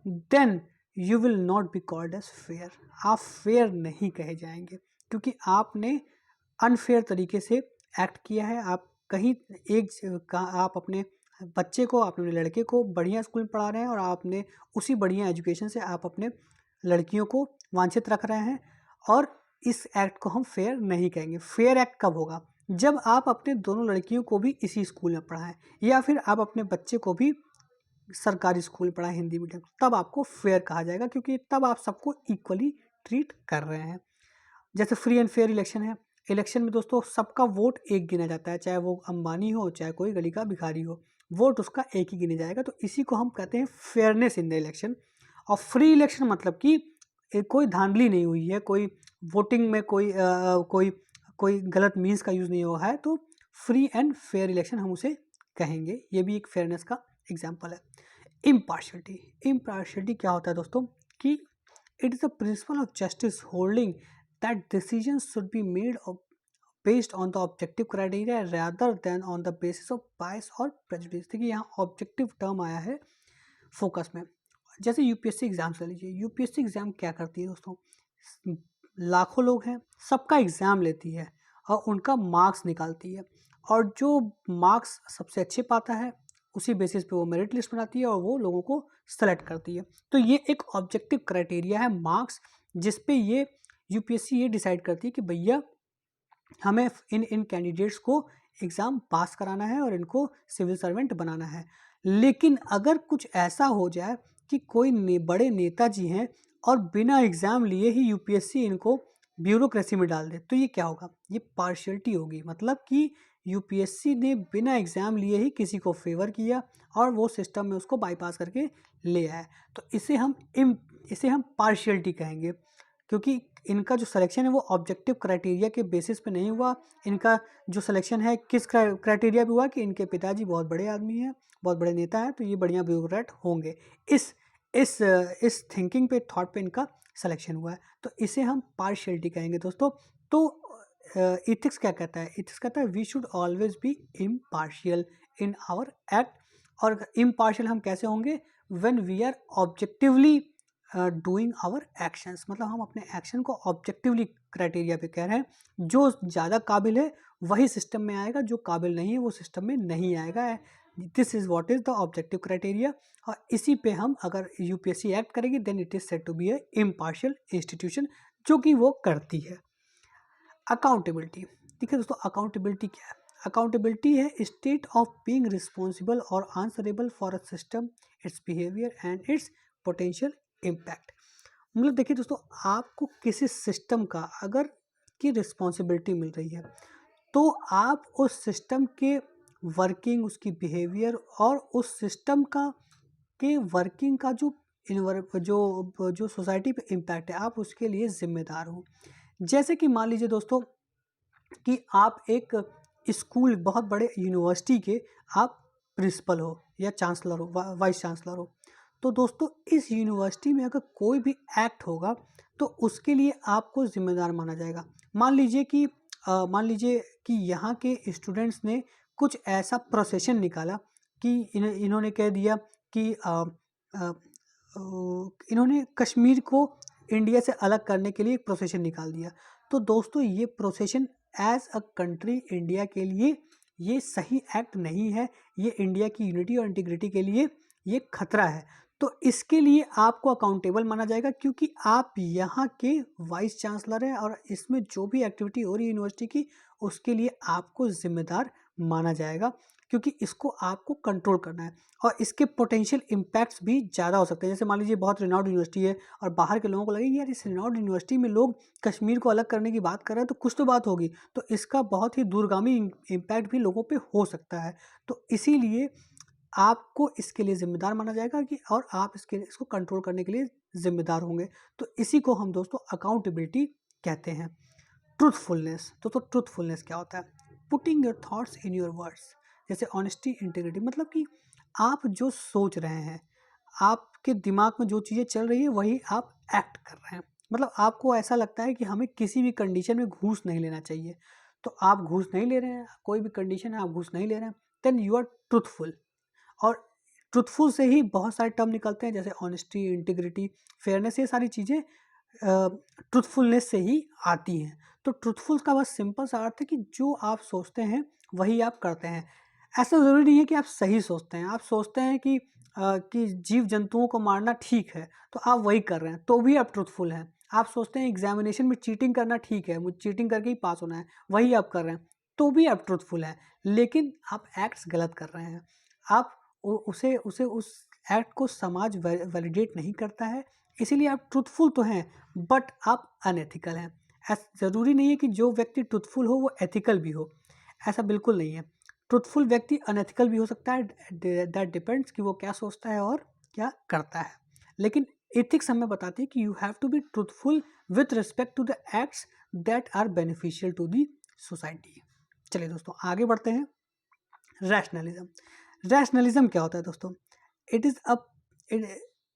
Then you will not be called as fair. आप फेयर नहीं कहे जाएंगे, क्योंकि आपने अनफेयर तरीके से एक्ट किया है। आप कहीं आप अपने बच्चे को, आप अपने लड़के को बढ़िया स्कूल में पढ़ा रहे हैं और आपने उसी बढ़िया एजुकेशन से आप अपने लड़कियों को वांछित रख रहे हैं, और इस एक्ट को हम फेयर नहीं कहेंगे। फेयर एक्ट कब होगा? जब आप अपने दोनों लड़कियों को भी इसी स्कूल में पढ़ाएं, या फिर आप अपने बच्चे को भी सरकारी स्कूल में पढ़ाएं हिंदी मीडियम, तब आपको फेयर कहा जाएगा, क्योंकि तब आप सबको इक्वली ट्रीट कर रहे हैं। जैसे फ्री एंड फेयर इलेक्शन है। इलेक्शन में दोस्तों सबका वोट एक गिना जाता है, चाहे वो अंबानी हो चाहे कोई गली का भिखारी हो, वोट उसका एक ही गिना जाएगा। तो इसी को हम कहते हैं फेयरनेस इन द इलेक्शन। और फ्री इलेक्शन मतलब कि कोई धांधली नहीं हुई है, कोई वोटिंग में कोई गलत मीन्स का यूज़ नहीं हुआ है, तो फ्री एंड फेयर इलेक्शन हम उसे कहेंगे। ये भी एक फेयरनेस का एग्जाम्पल है। इम्पार्शियलिटी क्या होता है दोस्तों कि it is the principle of justice holding that decisions should be made based on the objective criteria rather than on the basis of bias और prejudice। देखिए यहाँ ऑब्जेक्टिव टर्म आया है फोकस में। जैसे यूपीएससी एग्जाम ले लीजिए। यूपीएससी एग्जाम क्या करती है दोस्तों, लाखों लोग हैं, सबका एग्जाम लेती है और उनका मार्क्स निकालती है, और जो मार्क्स सबसे अच्छे पाता है उसी बेसिस पे वो मेरिट लिस्ट बनाती है और वो लोगों को सेलेक्ट करती है। तो ये एक ऑब्जेक्टिव क्राइटेरिया है मार्क्स, जिसपे ये यूपीएससी ये डिसाइड करती है कि भैया हमें इन कैंडिडेट्स को एग्ज़ाम पास कराना है और इनको सिविल सर्वेंट बनाना है। लेकिन अगर कुछ ऐसा हो जाए कि कोई बड़े नेताजी हैं और बिना एग्ज़ाम लिए ही यूपीएससी इनको ब्यूरोक्रेसी में डाल दे, तो ये क्या होगा? ये पार्शियलिटी होगी। मतलब कि यूपीएससी ने बिना एग्ज़ाम लिए ही किसी को फेवर किया और वो सिस्टम में उसको बाईपास करके ले आया। तो इसे हम पार्शियलिटी कहेंगे, क्योंकि इनका जो सिलेक्शन है वो ऑब्जेक्टिव क्राइटेरिया के बेसिस पे नहीं हुआ। इनका जो सिलेक्शन है किस क्राइटेरिया पे हुआ कि इनके पिताजी बहुत बड़े आदमी हैं, बहुत बड़े नेता हैं, तो ये बढ़िया ब्यूरोक्रेट होंगे। इस थिंकिंग पे, थॉट पे इनका सिलेक्शन हुआ है, तो इसे हम पार्शियलिटी कहेंगे दोस्तों। तो इथिक्स क्या कहता है? इथिक्स कहता है we should always be impartial in our act. और इम्पार्शियल हम कैसे होंगे? When we are objectively doing our actions, मतलब हम अपने एक्शन को ऑब्जेक्टिवली क्राइटेरिया पे कह रहे हैं। जो ज़्यादा काबिल है वही सिस्टम में आएगा, जो काबिल नहीं है वो सिस्टम में नहीं आएगा। This is what is the objective criteria. और इसी पे हम अगर यूपीएससी एक्ट करेगी then it is said to be a impartial institution, जो कि वो करती है। अकाउंटेबिलिटी, ठीक है दोस्तों, अकाउंटेबिलिटी क्या है? अकाउंटेबिलिटी है स्टेट ऑफ बीइंग रिस्पॉन्सिबल और answerable for a system, it's behaviour and it's potential impact. मतलब देखिए दोस्तों, आपको किसी सिस्टम का अगर की रिस्पॉन्सिबिलिटी मिल रही है तो आप उस सिस्टम के वर्किंग, उसकी बिहेवियर और उस सिस्टम का के वर्किंग का जो सोसाइटी पे इम्पैक्ट है, आप उसके लिए जिम्मेदार हो। जैसे कि मान लीजिए दोस्तों कि आप एक स्कूल, बहुत बड़े यूनिवर्सिटी के आप प्रिंसिपल हो या चांसलर हो, वाइस चांसलर हो। तो दोस्तों इस यूनिवर्सिटी में अगर कोई भी एक्ट होगा तो उसके लिए आपको जिम्मेदार माना जाएगा। मान लीजिए कि यहाँ के स्टूडेंट्स ने कुछ ऐसा प्रोसेशन निकाला कि इन्होंने कह दिया कि इन्होंने कश्मीर को इंडिया से अलग करने के लिए एक प्रोसेशन निकाल दिया। तो दोस्तों ये procession as a country India के लिए ये सही एक्ट नहीं है, ये इंडिया की यूनिटी और इंटीग्रिटी के लिए ये खतरा है। तो इसके लिए आपको अकाउंटेबल माना जाएगा, क्योंकि आप यहाँ के वाइस चांसलर हैं और इसमें जो भी एक्टिविटी हो रही है यूनिवर्सिटी की उसके लिए आपको जिम्मेदार माना जाएगा, क्योंकि इसको आपको कंट्रोल करना है। और इसके पोटेंशियल इम्पैक्ट्स भी ज़्यादा हो सकते हैं। जैसे मान लीजिए बहुत रिनाउंड यूनिवर्सिटी है और बाहर के लोगों को लगे यार इस रिनाउंड यूनिवर्सिटी में लोग कश्मीर को अलग करने की बात कर रहे हैं तो कुछ तो बात होगी, तो इसका बहुत ही दूरगामी इम्पैक्ट भी लोगों पे हो सकता है। तो इसीलिए आपको इसके लिए जिम्मेदार माना जाएगा कि और आप इसको कंट्रोल करने के लिए जिम्मेदार होंगे। तो इसी को हम दोस्तों अकाउंटेबिलिटी कहते हैं। ट्रूथफुलनेस, तो ट्रूथफुलनेस क्या होता है? Putting your thoughts in your words. जैसे ऑनेस्टी, इंटीग्रिटी, मतलब कि आप जो सोच रहे हैं, आपके दिमाग में जो चीज़ें चल रही है वही आप एक्ट कर रहे हैं। मतलब आपको ऐसा लगता है कि हमें किसी भी कंडीशन में घूस नहीं लेना चाहिए, तो आप घूस नहीं ले रहे हैं। कोई भी कंडीशन है आप घूस नहीं ले रहे हैं, देन यू आर ट्रूथफुल। और ट्रूथफुल से ही बहुत सारे टर्म निकलते हैं, जैसे ऑनेस्टी, इंटीग्रिटी, फेयरनेस, ये सारी चीज़ें ट्रूथफुलनेस से ही आती हैं। तो ट्रूथफुल का बस सिंपल सा अर्थ है कि जो आप सोचते हैं वही आप करते हैं। ऐसा ज़रूरी नहीं है कि आप सही सोचते हैं। आप सोचते हैं कि जीव जंतुओं को मारना ठीक है तो आप वही कर रहे हैं, तो भी आप ट्रूथफुल हैं। आप सोचते हैं एग्जामिनेशन में चीटिंग करना ठीक है, मुझे चीटिंग करके ही पास होना है, वही आप कर रहे हैं, तो भी आप ट्रूथफुल हैं। लेकिन आप एक्ट्स गलत कर रहे हैं। आप उसे उसे उस एक्ट को समाज वैलिडेट नहीं करता है, इसीलिए आप ट्रूथफुल तो हैं बट आप अनएथिकल हैं। ज़रूरी नहीं है कि जो व्यक्ति ट्रूथफुल हो वो एथिकल भी हो, ऐसा बिल्कुल नहीं है। ट्रूथफुल व्यक्ति अनएथिकल भी हो सकता है, दैट डिपेंड्स कि वो क्या सोचता है और क्या करता है। लेकिन एथिक्स हमें बताती है कि you have to be truthful with respect to the acts that are beneficial to the society. चलिए दोस्तों आगे बढ़ते हैं। रैशनलिज्म। रैशनलिज्म क्या होता है दोस्तों? It is a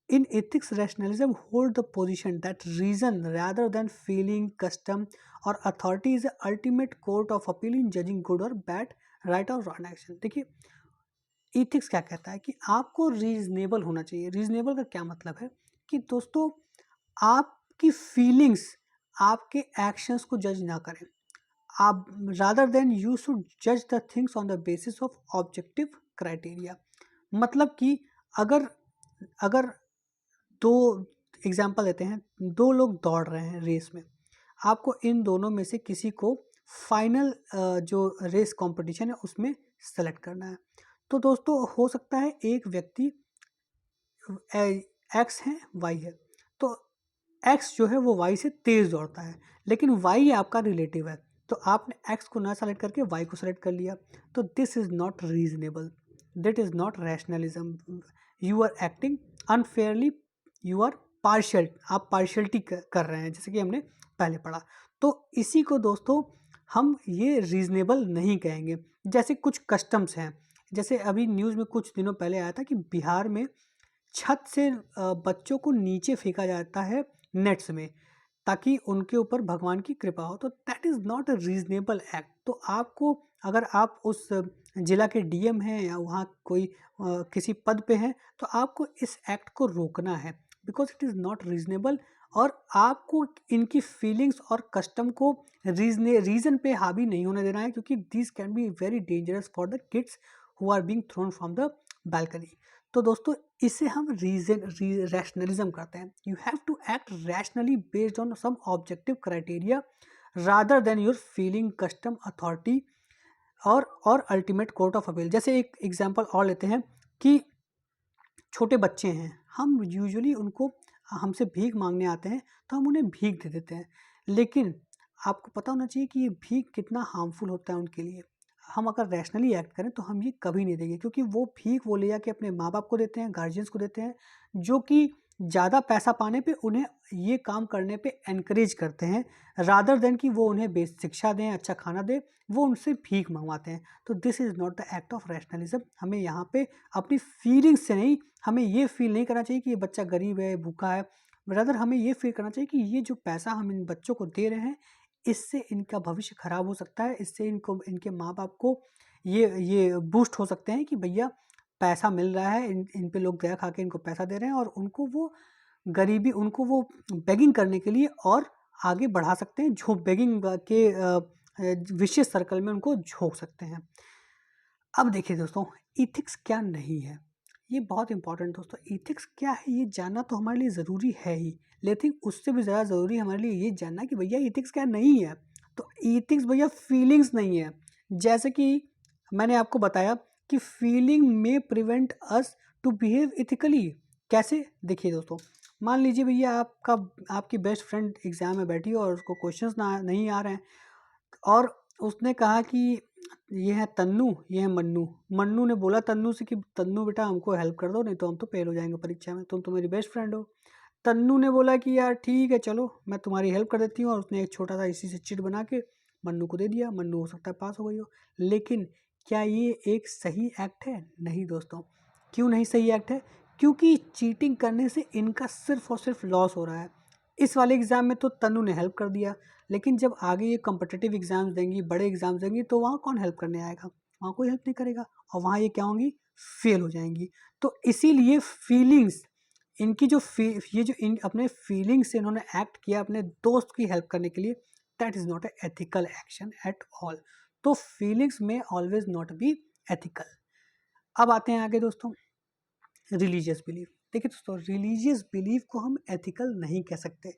In ethics, rationalism hold the position that reason rather than feeling, custom or authority is the ultimate court of appeal in judging good or bad, right or wrong action। देखिए ethics क्या कहता है कि आपको reasonable होना चाहिए। Reasonable का क्या मतलब है कि दोस्तों आपकी फीलिंग्स आपके एक्शंस को जज ना करें। आप रादर देन यू शुड जज the things on the basis of objective criteria. मतलब कि अगर अगर दो एग्जाम्पल देते हैं, दो लोग दौड़ रहे हैं रेस में, आपको इन दोनों में से किसी को फाइनल जो रेस कंपटीशन है उसमें सेलेक्ट करना है। तो दोस्तों हो सकता है एक व्यक्ति एक्स है, वाई है, तो एक्स जो है वो वाई से तेज़ दौड़ता है, लेकिन वाई आपका रिलेटिव है, तो आपने एक्स को ना सेलेक्ट करके वाई को सेलेक्ट कर लिया। तो this is not reasonable, that is not rationalism. You are acting unfairly, you are partial, आप पार्शियलिटी कर रहे हैं, जैसे कि हमने पहले पढ़ा। तो इसी को दोस्तों हम ये रीजनेबल नहीं कहेंगे। जैसे कुछ कस्टम्स हैं, जैसे अभी न्यूज़ में कुछ दिनों पहले आया था कि बिहार में छत से बच्चों को नीचे फेंका जाता है नेट्स में, ताकि उनके ऊपर भगवान की कृपा हो। तो that is not a reasonable act. तो आपको, अगर आप उस जिला के डीएम हैं या वहाँ कोई किसी पद पे हैं, तो आपको इस एक्ट को रोकना है। Because it is not reasonable. और आपको इनकी फीलिंग्स और कस्टम को रीजन पे हावी नहीं होने देना है, क्योंकि this can be very dangerous for the kids who are being thrown from the balcony. तो दोस्तों इसे हम रैशनलिज्म कहते हैं। You have to act rationally based on some objective criteria rather than your feeling, custom, authority और ultimate court of appeal. जैसे एक example और लेते हैं कि छोटे बच्चे हैं, हम यूजुअली उनको हमसे भीख मांगने आते हैं तो हम उन्हें भीख दे देते हैं, लेकिन आपको पता होना चाहिए कि ये भीख कितना हार्मफुल होता है उनके लिए। हम अगर रैशनली एक्ट करें तो हम ये कभी नहीं देंगे, क्योंकि वो भीख वो ले जाके अपने माँ बाप को देते हैं, गार्जियंस को देते हैं, जो कि ज़्यादा पैसा पाने पे उन्हें ये काम करने पे एनकरेज करते हैं, रादर देन कि वो उन्हें बेस्ट शिक्षा दें, अच्छा खाना दें, वो उनसे भीख मंगवाते हैं। तो this is not the act of rationalism. हमें यहाँ पे अपनी फीलिंग्स से नहीं, हमें ये फील नहीं करना चाहिए कि ये बच्चा गरीब है, भूखा है, रादर हमें ये फील करना चाहिए कि ये जो पैसा हम इन बच्चों को दे रहे हैं, इससे इनका भविष्य खराब हो सकता है, इससे इनको, इनके माँ बाप को ये बूस्ट हो सकते हैं कि भैया पैसा मिल रहा है, इन पे लोग दया खा के इनको पैसा दे रहे हैं, और उनको वो गरीबी, उनको वो बेगिंग करने के लिए और आगे बढ़ा सकते हैं, जो बेगिंग के विशेष सर्कल में उनको झोंक सकते हैं। अब देखिए दोस्तों, इथिक्स क्या नहीं है, ये बहुत इंपॉर्टेंट। दोस्तों इथिक्स क्या है ये जानना तो हमारे लिए ज़रूरी है ही, लेकिन उससे भी ज़्यादा ज़रूरी हमारे लिए ये जानना कि भैया इथिक्स क्या नहीं है। तो इथिक्स भैया फीलिंग्स नहीं है। जैसे कि मैंने आपको बताया कि फीलिंग में prevent us to behave ethically. कैसे? देखिए दोस्तों, मान लीजिए भैया आपकी बेस्ट फ्रेंड एग्जाम में बैठी हो और उसको क्वेश्चंस नहीं आ रहे हैं, और उसने कहा कि ये है तन्नू, ये है मन्नू। मन्नू ने बोला तन्नू से कि तन्नू बेटा हमको हेल्प कर दो, नहीं तो हम तो फेल हो जाएंगे परीक्षा में, तुम तो मेरी बेस्ट फ्रेंड हो। तन्नू ने बोला कि यार ठीक है चलो मैं तुम्हारी हेल्प कर देती हूँ, और उसने एक छोटा सा इसी से चिट बना के मन्नू को दे दिया। मन्नू हो सकता है पास हो गई हो, लेकिन क्या ये एक सही एक्ट है? नहीं दोस्तों। क्यों नहीं सही एक्ट है? क्योंकि चीटिंग करने से इनका सिर्फ और सिर्फ लॉस हो रहा है। इस वाले एग्ज़ाम में तो तन्नू ने हेल्प कर दिया, लेकिन जब आगे ये कॉम्पिटिटिव एग्ज़ाम्स देंगी, बड़े एग्ज़ाम्स देंगी, तो वहाँ कौन हेल्प करने आएगा? वहाँ कोई हेल्प नहीं करेगा, और वहाँ ये क्या होंगी? फेल हो जाएंगी। तो इसीलिए फीलिंग्स, इनकी जो ये जो इन अपने फीलिंग्स से इन्होंने एक्ट किया अपने दोस्त की हेल्प करने के लिए, that is not a ethical action at all. तो फीलिंग्स में ऑलवेज नॉट बी एथिकल। अब आते हैं आगे दोस्तों, रिलीजियस बिलीफ। देखिए दोस्तों, रिलीजियस बिलीफ को हम एथिकल नहीं कह सकते,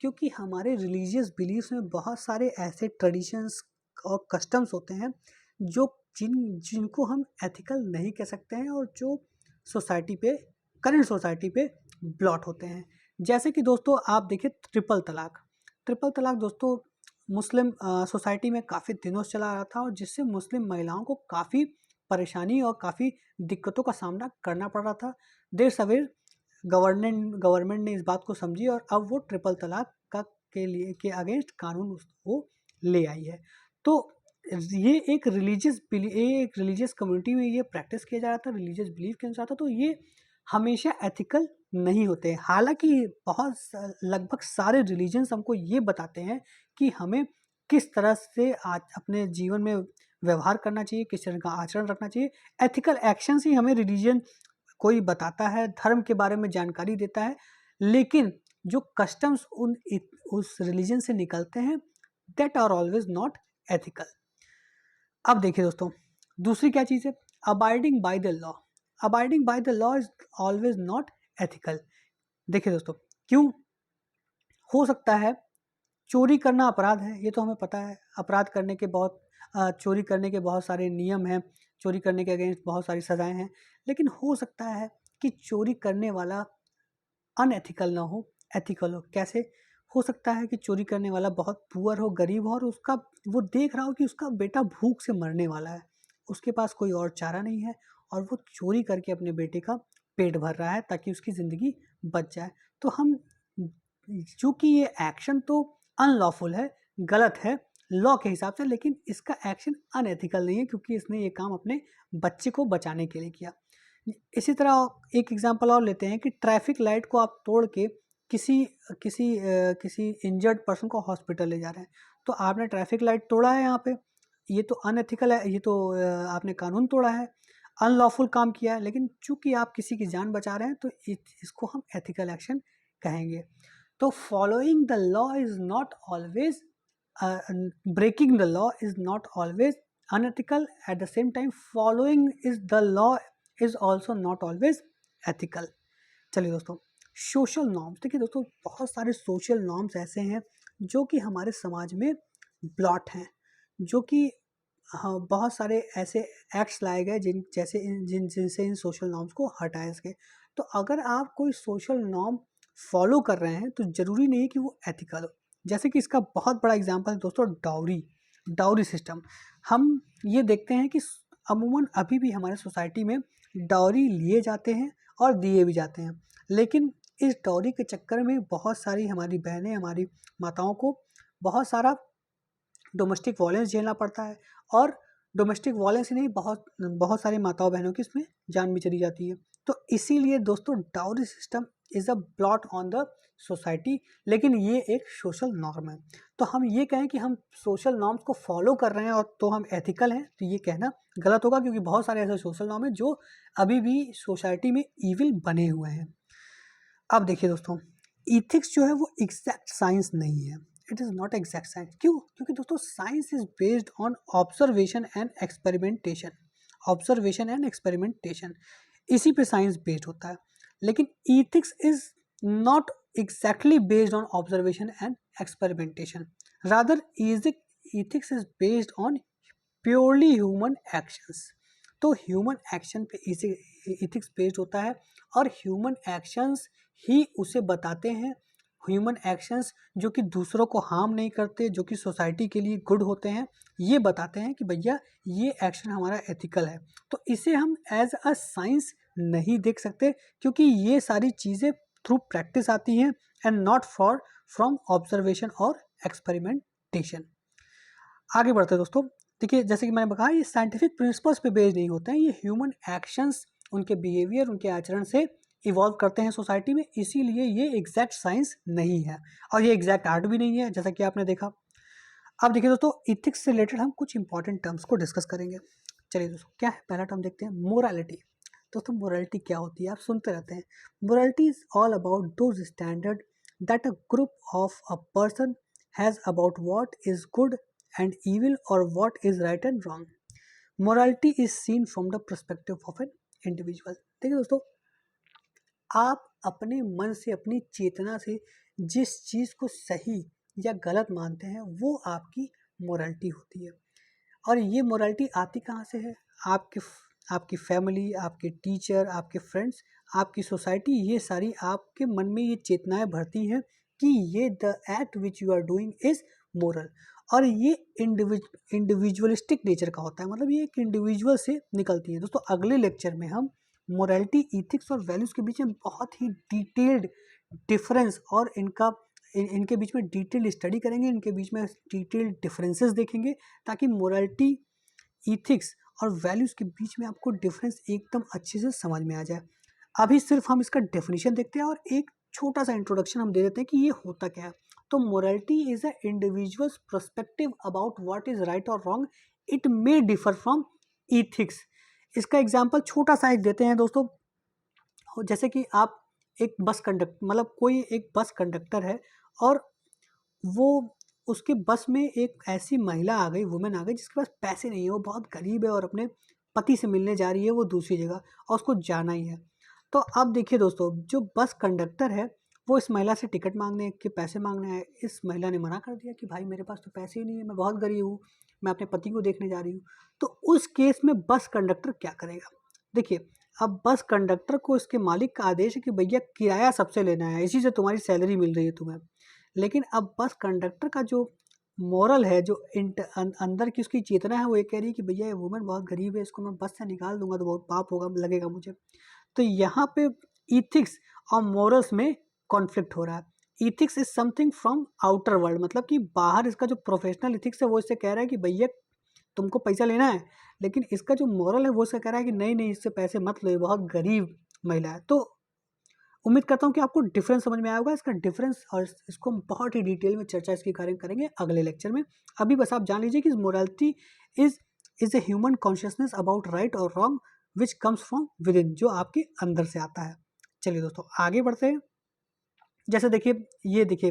क्योंकि हमारे रिलीजियस बिलीफ्स में बहुत सारे ऐसे ट्रेडिशंस और कस्टम्स होते हैं जो जिनको हम एथिकल नहीं कह सकते हैं, और जो सोसाइटी पे, करंट सोसाइटी पे ब्लॉट होते हैं। जैसे कि दोस्तों आप देखिए ट्रिपल तलाक। ट्रिपल तलाक दोस्तों मुस्लिम सोसाइटी में काफ़ी दिनों से चला आ रहा था, और जिससे मुस्लिम महिलाओं को काफ़ी परेशानी और काफ़ी दिक्कतों का सामना करना पड़ रहा था। देर सवेर गवर्नमेंट ने इस बात को समझी, और अब वो ट्रिपल तलाक के अगेंस्ट कानून वो ले आई है। तो ये एक रिलीजियस कम्युनिटी में ये प्रैक्टिस किया जा रहा था, रिलीजियस बिलीफ के अनुसार था, तो ये हमेशा एथिकल नहीं होते। हालांकि लगभग सारे रिलीजन्स हमको ये बताते हैं कि हमें किस तरह से आज अपने जीवन में व्यवहार करना चाहिए, किस तरह का आचरण रखना चाहिए। एथिकल एक्शंस ही हमें रिलीजन कोई बताता है, धर्म के बारे में जानकारी देता है, लेकिन जो कस्टम्स उस रिलीजन से निकलते हैं, that are always not ethical. अब देखिए दोस्तों, दूसरी क्या चीज़ है? Abiding by the law. Abiding by the law is always not ethical. देखिए दोस्तों, क्यों? हो सकता है चोरी करना अपराध है, ये तो हमें पता है। अपराध करने के चोरी करने के बहुत सारे नियम हैं, चोरी करने के अगेंस्ट बहुत सारी सज़ाएं हैं, लेकिन हो सकता है कि चोरी करने वाला अनएथिकल ना हो, एथिकल हो। कैसे? हो सकता है कि चोरी करने वाला बहुत पुअर हो, गरीब हो, और उसका वो देख रहा हो कि उसका बेटा भूख से मरने वाला है, उसके पास कोई और चारा नहीं है, और वो चोरी करके अपने बेटे का पेट भर रहा है ताकि उसकी ज़िंदगी बच जाए। तो हम, चूँकि ये एक्शन तो अनलॉफुल है, गलत है लॉ के हिसाब से, लेकिन इसका एक्शन अनएथिकल नहीं है, क्योंकि इसने ये काम अपने बच्चे को बचाने के लिए किया। इसी तरह एक एग्जांपल और लेते हैं कि ट्रैफिक लाइट को आप तोड़ के किसी किसी इंजर्ड पर्सन को हॉस्पिटल ले जा रहे हैं, तो आपने ट्रैफिक लाइट तोड़ा है यहाँ पे, ये तो अनएथिकल है, ये तो आपने कानून तोड़ा है। अनलॉफुल काम किया है, लेकिन चूंकि आप किसी की जान बचा रहे हैं तो इसको हम एथिकल एक्शन कहेंगे। तो following the law is not always, breaking the law is not always unethical, at the same time following is the law is also not always ethical. चलिए दोस्तों, सोशल नॉर्म्स, देखिए दोस्तों बहुत सारे सोशल नॉर्म्स ऐसे हैं जो कि हमारे समाज में ब्लॉट हैं, जो कि हाँ बहुत सारे ऐसे एक्ट्स लाए गए जिनसे इन सोशल नॉर्म्स को हटाया सके। तो अगर आप कोई सोशल नॉर्म फॉलो कर रहे हैं तो ज़रूरी नहीं है कि वो एथिकल हो। जैसे कि इसका बहुत बड़ा एग्जांपल है दोस्तों डाउरी सिस्टम। हम ये देखते हैं कि अमूमन अभी भी हमारे सोसाइटी में डाउरी लिए जाते हैं और दिए भी जाते हैं, लेकिन इस डाउरी के चक्कर में बहुत सारी हमारी बहनें, हमारी माताओं को बहुत सारा डोमेस्टिक वायलेंस झेलना पड़ता है, और डोमेस्टिक वायलेंस ही नहीं, बहुत सारी माताओं बहनों की इसमें जान भी चली जाती है। तो इसीलिए दोस्तों dowry system is a blot on the society, लेकिन ये एक सोशल नॉर्म है। तो हम ये कहें कि हम सोशल नॉर्म्स को फॉलो कर रहे हैं और तो हम एथिकल हैं, तो ये कहना गलत होगा, क्योंकि बहुत सारे ऐसे सोशल नॉर्म हैं जो अभी भी सोसाइटी में ईविल बने हुए हैं। अब देखिए दोस्तों, इथिक्स जो है वो एग्जैक्ट साइंस नहीं है, it is not exact science. क्यों? क्योंकि दोस्तों science is based on observation and experimentation. Observation and experimentation, इसी पे साइंस बेस्ड होता है। लेकिन ethics is not exactly based on observation and experimentation, rather ethics is based on purely human actions. तो human action पे ethics based होता है, और ह्यूमन एक्शंस ही उसे बताते हैं, ह्यूमन एक्शंस जो कि दूसरों को हार्म नहीं करते, जो कि सोसाइटी के लिए गुड होते हैं, ये बताते हैं कि भैया ये एक्शन हमारा एथिकल है। तो इसे हम एज अ साइंस नहीं देख सकते, क्योंकि ये सारी चीज़ें थ्रू प्रैक्टिस आती हैं एंड नॉट फ्रॉम ऑब्जर्वेशन और एक्सपेरिमेंटेशन। आगे बढ़ते हैं दोस्तों, देखिए जैसे कि मैंने बताया, ये साइंटिफिक प्रिंसिपल्स पे बेस्ड नहीं होते हैं, ये ह्यूमन एक्शंस, उनके बिहेवियर, उनके आचरण से इवॉल्व करते हैं सोसाइटी में, इसीलिए ये एग्जैक्ट साइंस नहीं है और ये एग्जैक्ट आर्ट भी नहीं है, जैसा कि आपने देखा। अब देखिए दोस्तों, इथिक्स से रिलेटेड हम कुछ इंपॉर्टेंट टर्म्स को डिस्कस करेंगे। चलिए दोस्तों, क्या है पहला टर्म देखते हैं, मोरालिटी। दोस्तों मोरालिटी क्या होती है, आप सुनते रहते हैं। Morality is all about those standard that a group of a person has about what is good and evil or what is right and wrong. Morality is seen from the perspective of an individual. देखिए दोस्तों, आप अपने मन से, अपनी चेतना से जिस चीज़ को सही या गलत मानते हैं वो आपकी मोरालिटी होती है। और ये मोरालिटी आती कहाँ से है? आपकी फैमिली, आपके टीचर, आपके फ्रेंड्स, आपकी सोसाइटी, ये सारी आपके मन में ये चेतनाएं भरती हैं कि ये the act which you are doing is moral. और ये इंडिविजुअलिस्टिक नेचर का होता है, मतलब ये एक इंडिविजुअल से निकलती है। दोस्तों अगले लेक्चर में हम मोरालिटी, इथिक्स और वैल्यूज़ के बीच में बहुत ही डिटेल्ड डिफरेंस और इनके बीच में डिटेल्ड स्टडी करेंगे, इनके बीच में डिटेल्ड डिफरेंसेस देखेंगे, ताकि मोरालिटी, इथिक्स और वैल्यूज़ के बीच में आपको डिफरेंस एकदम अच्छे से समझ में आ जाए। अभी सिर्फ हम इसका डेफिनेशन देखते हैं और एक छोटा सा इंट्रोडक्शन हम दे देते हैं कि ये होता क्या है। तो morality is a individuals perspective about what is right और wrong, it may differ from ethics. इसका एग्जाम्पल छोटा सा एक देते हैं दोस्तों, जैसे कि आप एक कोई एक बस कंडक्टर है, और वो उसके बस में एक ऐसी महिला आ गई, वुमेन आ गई, जिसके पास पैसे नहीं है, वो बहुत गरीब है और अपने पति से मिलने जा रही है वो दूसरी जगह, और उसको जाना ही है। तो अब देखिए दोस्तों, जो बस कंडक्टर है वो इस महिला से टिकट मांगने के पैसे मांगने आए। इस महिला ने मना कर दिया कि भाई मेरे पास तो पैसे ही नहीं है, मैं बहुत गरीब हूँ, मैं अपने पति को देखने जा रही हूँ। तो उस केस में बस कंडक्टर क्या करेगा? देखिए, अब बस कंडक्टर को इसके मालिक का आदेश है कि भैया किराया सबसे लेना है, इसी से तुम्हारी सैलरी मिल रही है तुम्हें। लेकिन अब बस कंडक्टर का जो मोरल है, जो अंदर की उसकी चेतना है, वो ये कह रही है कि भैया ये वुमेन बहुत गरीब है, इसको मैं बस से निकाल दूंगा तो बहुत पाप होगा, लगेगा मुझे। तो यहाँ पे इथिक्स और मोरल्स में कॉन्फ्लिक्ट हो रहा है। Ethics is something from outer world, मतलब कि बाहर इसका जो प्रोफेशनल इथिक्स है वो इससे कह रहा है कि भैया तुमको पैसा लेना है, लेकिन इसका जो मोरल है वो इससे कह रहा है कि नहीं नहीं, इससे पैसे मत लो, ये बहुत गरीब महिला है। तो उम्मीद करता हूँ कि आपको डिफरेंस समझ में आया होगा। इसका डिफरेंस और इसको हम बहुत ही डिटेल में चर्चा इसके करेंगे अगले लेक्चर में। अभी बस आप जान लीजिए कि morality is a human consciousness about right और wrong, which comes from within, जो आपके अंदर से आता है। चलिए दोस्तों आगे बढ़ते हैं। जैसे देखिए, ये देखिए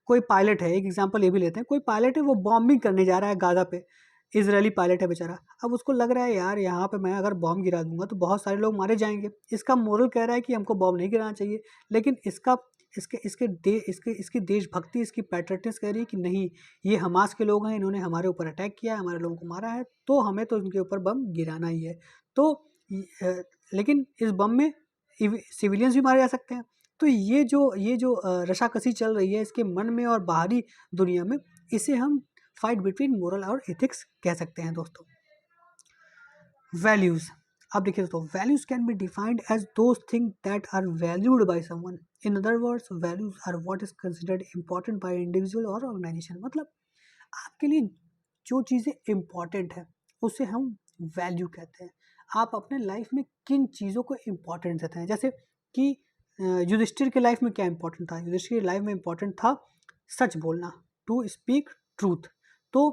कोई पायलट है, एक एग्जांपल ये भी लेते हैं, कोई पायलट है वो बॉम्बिंग करने जा रहा है गाजा पे, इजरायली पायलट है बेचारा। अब उसको लग रहा है यार यहाँ पे मैं अगर बॉम्ब गिरा दूंगा तो बहुत सारे लोग मारे जाएंगे। इसका मोरल कह रहा है कि हमको बॉम्ब नहीं गिराना चाहिए, लेकिन इसका इसके इसके दे इसके इसकी देशभक्ति, इसकी पैट्रियटिस कह रही है कि नहीं, ये हमास के लोग हैं, इन्होंने हमारे ऊपर अटैक किया है, हमारे लोगों को मारा है, तो हमें तो इनके ऊपर बम गिराना ही है। तो लेकिन इस बम में सिविलियंस भी मारे जा सकते हैं। तो ये जो रशाकसी चल रही है इसके मन में और बाहरी दुनिया में, इसे हम फाइट बिटवीन मोरल और एथिक्स कह सकते हैं दोस्तों। वैल्यूज, अब देखिए दोस्तों, values can be defined as those thing that are valued by someone. In other words, values are what is considered important by individual और ऑर्गेनाइजेशन। मतलब आपके लिए जो चीज़ें इंपॉर्टेंट है उसे हम वैल्यू कहते हैं। आप अपने लाइफ में किन चीज़ों को इम्पोर्टेंट देते हैं, जैसे कि युधिष्ठिर के लाइफ में क्या इंपॉर्टेंट था? युधिष्ठिर की लाइफ में इंपॉर्टेंट था सच बोलना, टू स्पीक ट्रूथ। तो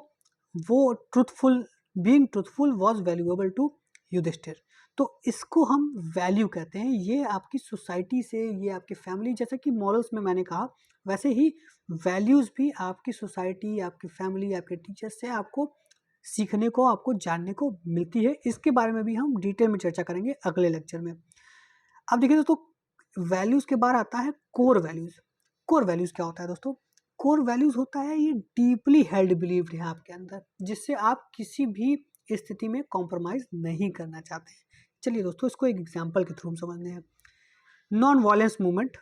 वो truthful, being truthful was valuable to Yudhishthira. तो इसको हम वैल्यू कहते हैं। ये आपकी सोसाइटी से, ये आपकी फैमिली, जैसे कि मॉरल्स में मैंने कहा, वैसे ही वैल्यूज़ भी आपकी सोसाइटी, आपकी फैमिली, आपके टीचर से आपको सीखने को, आपको जानने को मिलती है। इसके बारे में भी हम डिटेल में चर्चा करेंगे अगले लेक्चर में। अब देखिए दोस्तों, वैल्यूज़ के बाद आता है कोर वैल्यूज़। कोर वैल्यूज़ क्या होता है दोस्तों? कोर वैल्यूज़ होता है ये डीपली हेल्ड बिलीव्ड है आपके अंदर, जिससे आप किसी भी स्थिति में कॉम्प्रोमाइज़ नहीं करना चाहते हैं। चलिए दोस्तों, इसको एक एग्जाम्पल के थ्रू हम समझते हैं। Non violence movement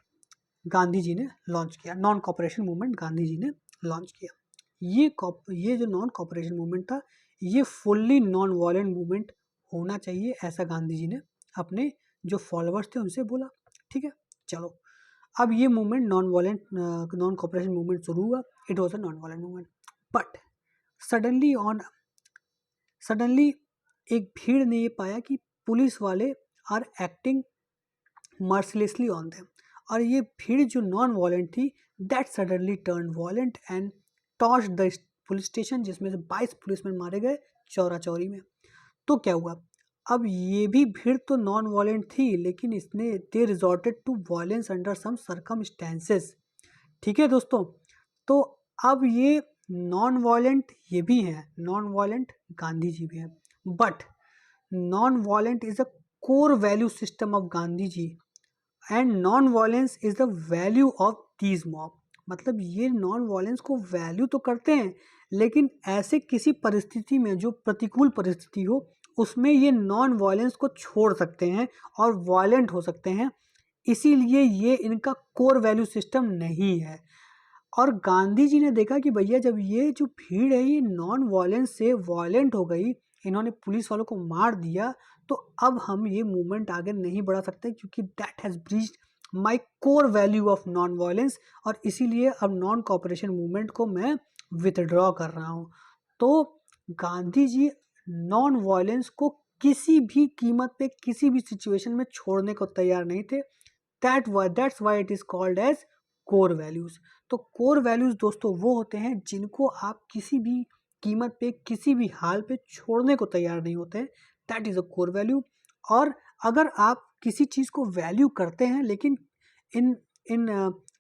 Gandhi ji ने लॉन्च किया, non cooperation movement Gandhi ji ने लॉन्च किया। ये जो नॉन कॉपरेशन मूवमेंट था, ये फुल्ली नॉन वायलेंट मूवमेंट होना चाहिए, ऐसा गांधी जी ने अपने जो फॉलोअर्स थे उनसे बोला। ठीक है, चलो अब ये मूवमेंट नॉन कॉपरेशन मूवमेंट शुरू हुआ। It was a non violent movement, but suddenly एक भीड़ ने ये पाया कि पुलिस वाले आर एक्टिंग मर्सिलेसली ऑन देम, और ये भीड़ जो नॉन वायलेंट थी, that suddenly turn violent and torch the police station, जिसमें से 22 पुलिसमैन मारे गए चौरा चौरी में। तो क्या हुआ, अब ये भी भीड़ तो नॉन वायलेंट थी, लेकिन इसने they resorted to violence under some circumstances. ठीक है दोस्तों, तो अब ये नॉन वायलेंट ये भी हैं, नॉन वायलेंट गांधी जी भी हैं, but non violent is a core value system of Gandhi ji and non violence is the value of these mob. मतलब ये नॉन वायलेंस को वैल्यू तो करते हैं, लेकिन ऐसे किसी परिस्थिति में, जो प्रतिकूल परिस्थिति हो, उसमें ये नॉन वायलेंस को छोड़ सकते हैं और वायलेंट हो सकते हैं। इसीलिए ये इनका कोर वैल्यू सिस्टम नहीं है। और गांधी जी ने देखा कि भैया जब ये जो भीड़ है ये नॉन वायलेंस से वायलेंट हो गई, इन्होंने पुलिस वालों को मार दिया, तो अब हम ये मूवमेंट आगे नहीं बढ़ा सकते, क्योंकि that has breached my core value of non violence, और इसीलिए अब नॉन कॉपरेशन मूवमेंट को मैं विथड्रॉ कर रहा हूँ। तो गांधी जी नॉन वायलेंस को किसी भी कीमत पे, किसी भी सिचुएशन में छोड़ने को तैयार नहीं थे। That's why it is called as core values. तो कोर वैल्यूज़ दोस्तों वो होते हैं जिनको आप किसी भी कीमत पे, किसी भी हाल पे छोड़ने को तैयार नहीं होते हैं। That is a core value. और अगर आप किसी चीज़ को वैल्यू करते हैं, लेकिन इन इन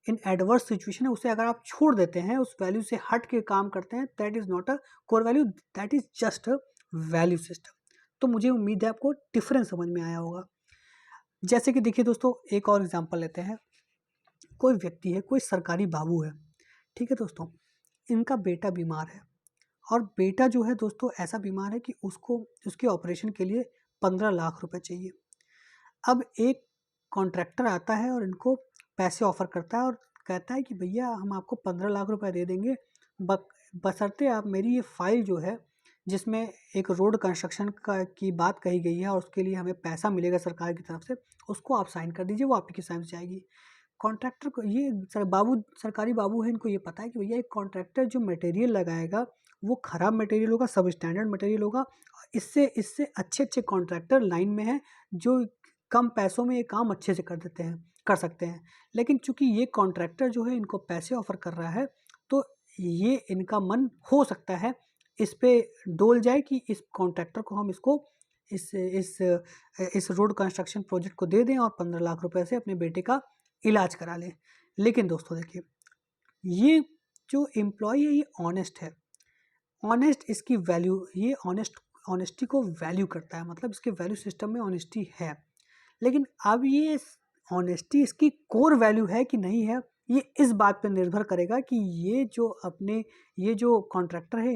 इन एडवर्स सिचुएशन है, उसे अगर आप छोड़ देते हैं, उस वैल्यू से हट के काम करते हैं, that is not a core value, that is just a value system. तो मुझे उम्मीद है आपको डिफरेंस समझ में आया होगा। जैसे कि देखिए दोस्तों, एक और एग्जांपल लेते हैं। कोई व्यक्ति है, कोई सरकारी बाबू है, ठीक है दोस्तों, इनका बेटा बीमार है, और बेटा जो है दोस्तों ऐसा बीमार है कि उसको उसके ऑपरेशन के लिए 15 लाख रुपए चाहिए। अब एक कॉन्ट्रैक्टर आता है और इनको पैसे ऑफर करता है और कहता है कि भैया हम आपको 15 लाख रुपए दे देंगे, बशर्ते आप मेरी ये फाइल जो है, जिसमें एक रोड कंस्ट्रक्शन की बात कही गई है और उसके लिए हमें पैसा मिलेगा सरकार की तरफ से, उसको आप साइन कर दीजिए, वो आपकी साइन से जाएगी। कॉन्ट्रैक्टर को ये सरकारी बाबू है, इनको ये पता है कि भैया एक कॉन्ट्रैक्टर जो मटेरियल लगाएगा वो ख़राब मटेरियल होगा, सब स्टैंडर्ड मटेरियल होगा। इससे इससे अच्छे कॉन्ट्रैक्टर लाइन में हैं जो कम पैसों में ये काम अच्छे से कर सकते हैं। लेकिन चूंकि ये कॉन्ट्रैक्टर जो है इनको पैसे ऑफर कर रहा है, तो ये इनका मन हो सकता है इस पे डोल जाए कि इस कॉन्ट्रैक्टर को हम इसको इस रोड कंस्ट्रक्शन प्रोजेक्ट को दे दें और 15 लाख रुपए से अपने बेटे का इलाज करा लें। लेकिन दोस्तों देखिए, ये जो एम्प्लॉय है ये ऑनेस्ट है, ऑनेस्ट इसकी वैल्यू, ये ऑनेस्टी को वैल्यू करता है, मतलब इसके वैल्यू सिस्टम में ऑनेस्टी है। लेकिन अब ये ऑनेस्टी इसकी कोर वैल्यू है कि नहीं है, ये इस बात पर निर्भर करेगा कि ये जो कॉन्ट्रैक्टर है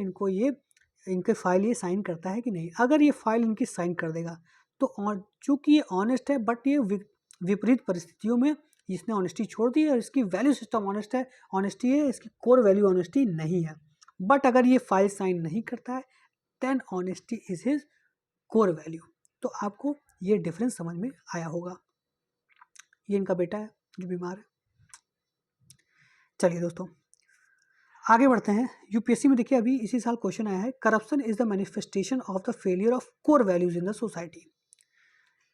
इनके फाइल ये साइन करता है कि नहीं। अगर ये फाइल इनकी साइन कर देगा तो चूंकि ये ऑनेस्ट है, बट ये विपरीत परिस्थितियों में इसने ऑनेस्टी छोड़ दी और इसकी वैल्यू सिस्टम ऑनेस्टी है, इसकी कोर वैल्यू ऑनेस्टी नहीं है। बट अगर ये फाइल साइन नहीं करता है then honesty is his core value. तो आपको ये डिफरेंस समझ में आया होगा। ये इनका बेटा है जो बीमार है। चलिए दोस्तों आगे बढ़ते हैं। यूपीएससी में देखिए अभी इसी साल क्वेश्चन आया है, corruption is the manifestation of the failure of core values in the society.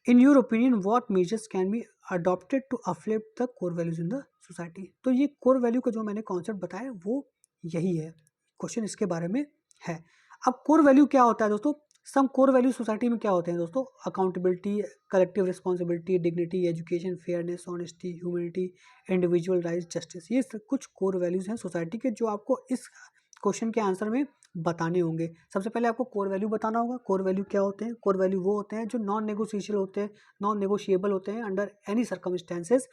In your opinion what measures can be adopted to uplift the core values in the society. तो ये core value का जो मैंने concept बताया वो यही है, question इसके बारे में है। अब कोर वैल्यू क्या होता है दोस्तों? सम कोर वैल्यू सोसाइटी में क्या होते हैं दोस्तों? Accountability, collective responsibility, dignity, education, fairness, honesty, humanity, individual rights, justice. ये कुछ कोर वैल्यूज हैं सोसाइटी के जो आपको इस क्वेश्चन के आंसर में बताने होंगे। सबसे पहले आपको कोर वैल्यू बताना होगा। कोर वैल्यू क्या होते हैं? कोर वैल्यू वो होते हैं जो नॉन नेगोशिएबल होते हैं अंडर एनी सर्कमस्टेंसेस,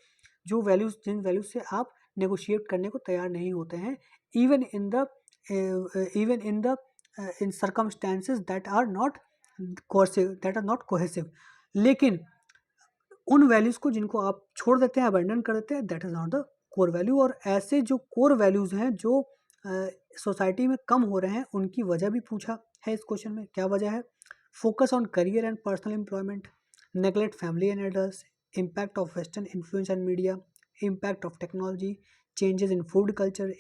जो वैल्यूज जिन वैल्यूज से आप नेगोशिएट करने को तैयार नहीं होते हैं, even in circumstances that are not cohesive. लेकिन उन वैल्यूज को जिनको आप छोड़ देते हैं, अबैंडन कर देते हैं, that is not the core value. और ऐसे जो कोर वैल्यूज हैं जो सोसाइटी में कम हो रहे हैं उनकी वजह भी पूछा है इस क्वेश्चन में। क्या वजह है? Focus on career and personal employment, neglect family and elders, impact of western influence and media, impact of technology, changes in food culture,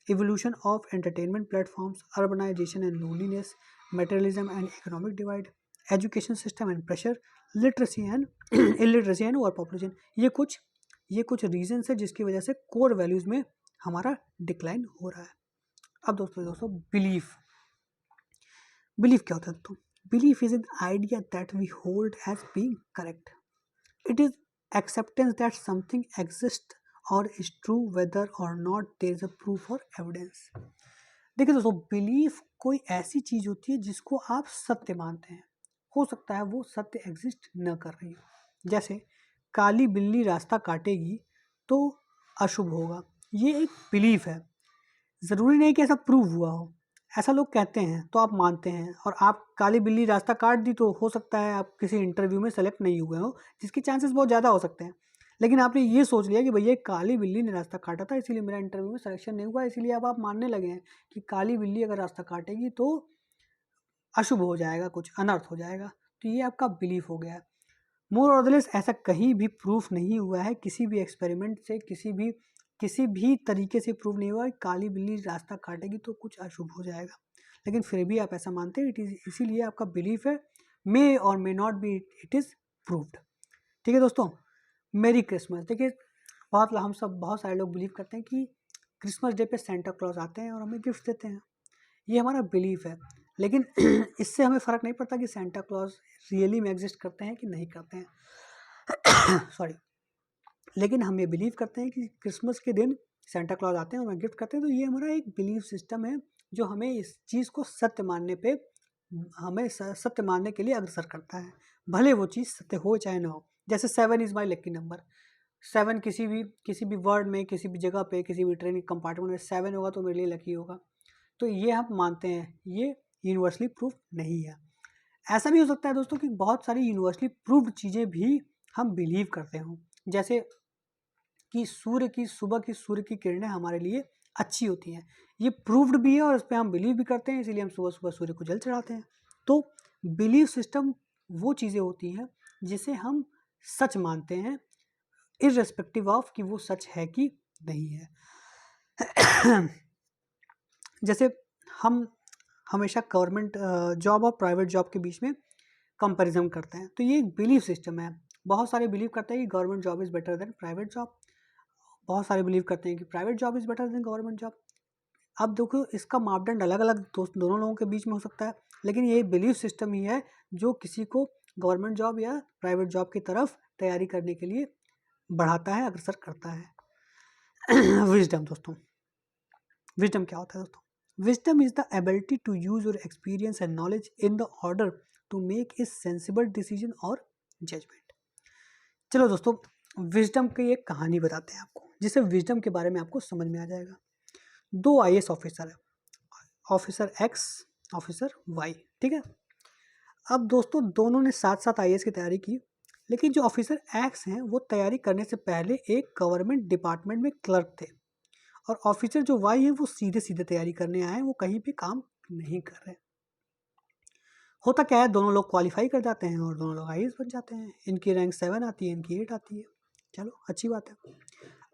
evolution of entertainment platforms, urbanization and loneliness, materialism and economic divide, education system and pressure, literacy and illiteracy and overpopulation। ये कुछ reasons है जिसकी वजह से core values में हमारा decline हो रहा है। अब दोस्तों बिलीफ क्या होता है दोस्तों? Belief is an idea that we hold as being correct. It is acceptance that something exist और इज ट्रू वेदर और not there is a proof और एविडेंस। देखिए दोस्तों, बिलीफ कोई ऐसी चीज होती है जिसको आप सत्य मानते हैं। हो सकता है वो सत्य एग्जिस्ट न कर रही हो। जैसे काली बिल्ली रास्ता काटेगी तो अशुभ होगा, ये एक बिलीफ है। जरूरी नहीं कि ऐसा प्रूव हुआ हो, ऐसा लोग कहते हैं तो आप मानते हैं, और आप काली बिल्ली रास्ता काट दी तो हो सकता है आप किसी इंटरव्यू में सेलेक्ट नहीं हुए हो, जिसके चांसेस बहुत ज़्यादा हो सकते हैं। लेकिन आपने ये सोच लिया कि भैया काली बिल्ली ने रास्ता काटा था इसीलिए मेरा इंटरव्यू में सिलेक्शन नहीं हुआ, इसीलिए अब आप मानने लगे हैं कि काली बिल्ली अगर रास्ता काटेगी तो अशुभ हो जाएगा, कुछ अनर्थ हो जाएगा। तो ये आपका बिलीफ हो गया है। मोर और लेस ऐसा कहीं भी प्रूफ नहीं हुआ है, किसी भी एक्सपेरिमेंट से, किसी भी तरीके से प्रूव नहीं हुआ है काली बिल्ली रास्ता काटेगी तो कुछ अशुभ हो जाएगा, लेकिन फिर भी आप ऐसा मानते हैं। इसीलिए आपका बिलीफ है। मे और may not be it is proved. ठीक है दोस्तों, मेरी क्रिसमस। देखिए बहुत सारे लोग बिलीव करते हैं कि क्रिसमस डे पे सेंटा क्लॉज आते हैं और हमें गिफ्ट देते हैं। ये हमारा बिलीफ है, लेकिन इससे हमें फ़र्क नहीं पड़ता कि सेंटा क्लॉज रियली में एग्जिस्ट करते हैं कि नहीं करते हैं सॉरी। लेकिन हम ये बिलीव करते हैं कि क्रिसमस के दिन सेंटा क्लॉज आते हैं और हमें गिफ्ट करते हैं। तो ये हमारा एक बिलीफ सिस्टम है जो हमें इस चीज़ को सत्य मानने के लिए अग्रसर करता है, भले वो चीज़ सत्य हो चाहे ना हो। जैसे 7 इज़ माई लकी नंबर। 7 किसी भी वर्ड में, किसी भी जगह पे, किसी भी ट्रेन कंपार्टमेंट में 7 होगा तो मेरे लिए लकी होगा। तो ये हम मानते हैं, ये यूनिवर्सली प्रूफ नहीं है। ऐसा भी हो सकता है दोस्तों कि बहुत सारी यूनिवर्सली प्रूव्ड चीज़ें भी हम बिलीव करते हों, जैसे कि सुबह की सूर्य की किरणें हमारे लिए अच्छी होती हैं। ये प्रूव्ड भी है और इस पर हम बिलीव भी करते हैं, इसीलिए हम सुबह सुबह सूर्य को जल चढ़ाते हैं। तो बिलीव सिस्टम वो चीज़ें होती हैं जिसे हम सच मानते हैं, इर्रेस्पेक्टिव ऑफ कि वो सच है कि नहीं है। जैसे हम हमेशा गवर्नमेंट जॉब और प्राइवेट जॉब के बीच में कंपैरिजन करते हैं, तो ये एक बिलीफ सिस्टम है। बहुत सारे बिलीव करते हैं कि government job is better than private job, बहुत सारे बिलीव करते हैं कि private job is better than government job. अब देखो इसका मापदंड अलग अलग दोनों लोगों के बीच में हो सकता है, लेकिन ये बिलीफ सिस्टम ही है जो किसी को गवर्नमेंट जॉब या प्राइवेट जॉब की तरफ तैयारी करने के लिए बढ़ाता है, अग्रसर करता है। विजडम दोस्तों, विजडम क्या होता है दोस्तों? Wisdom is the ability to use your experience and knowledge in the order to make a sensible decision और जजमेंट। चलो दोस्तों, विजडम की एक कहानी बताते हैं आपको, जिससे विजडम के बारे में आपको समझ में आ जाएगा। 2 IAS ऑफिसर है, ऑफिसर एक्स, ऑफिसर वाई, ठीक है। अब दोस्तों दोनों ने साथ साथ IAS की तैयारी की, लेकिन जो ऑफिसर एक्स हैं वो तैयारी करने से पहले एक गवर्नमेंट डिपार्टमेंट में क्लर्क थे, और ऑफिसर जो वाई है वो सीधे सीधे तैयारी करने आए हैं, वो कहीं भी काम नहीं कर रहे। होता क्या है, दोनों लोग क्वालिफाई कर जाते हैं और दोनों लोग IAS बन जाते हैं। इनकी रैंक 7 आती है, इनकी 8 आती है, चलो अच्छी बात है।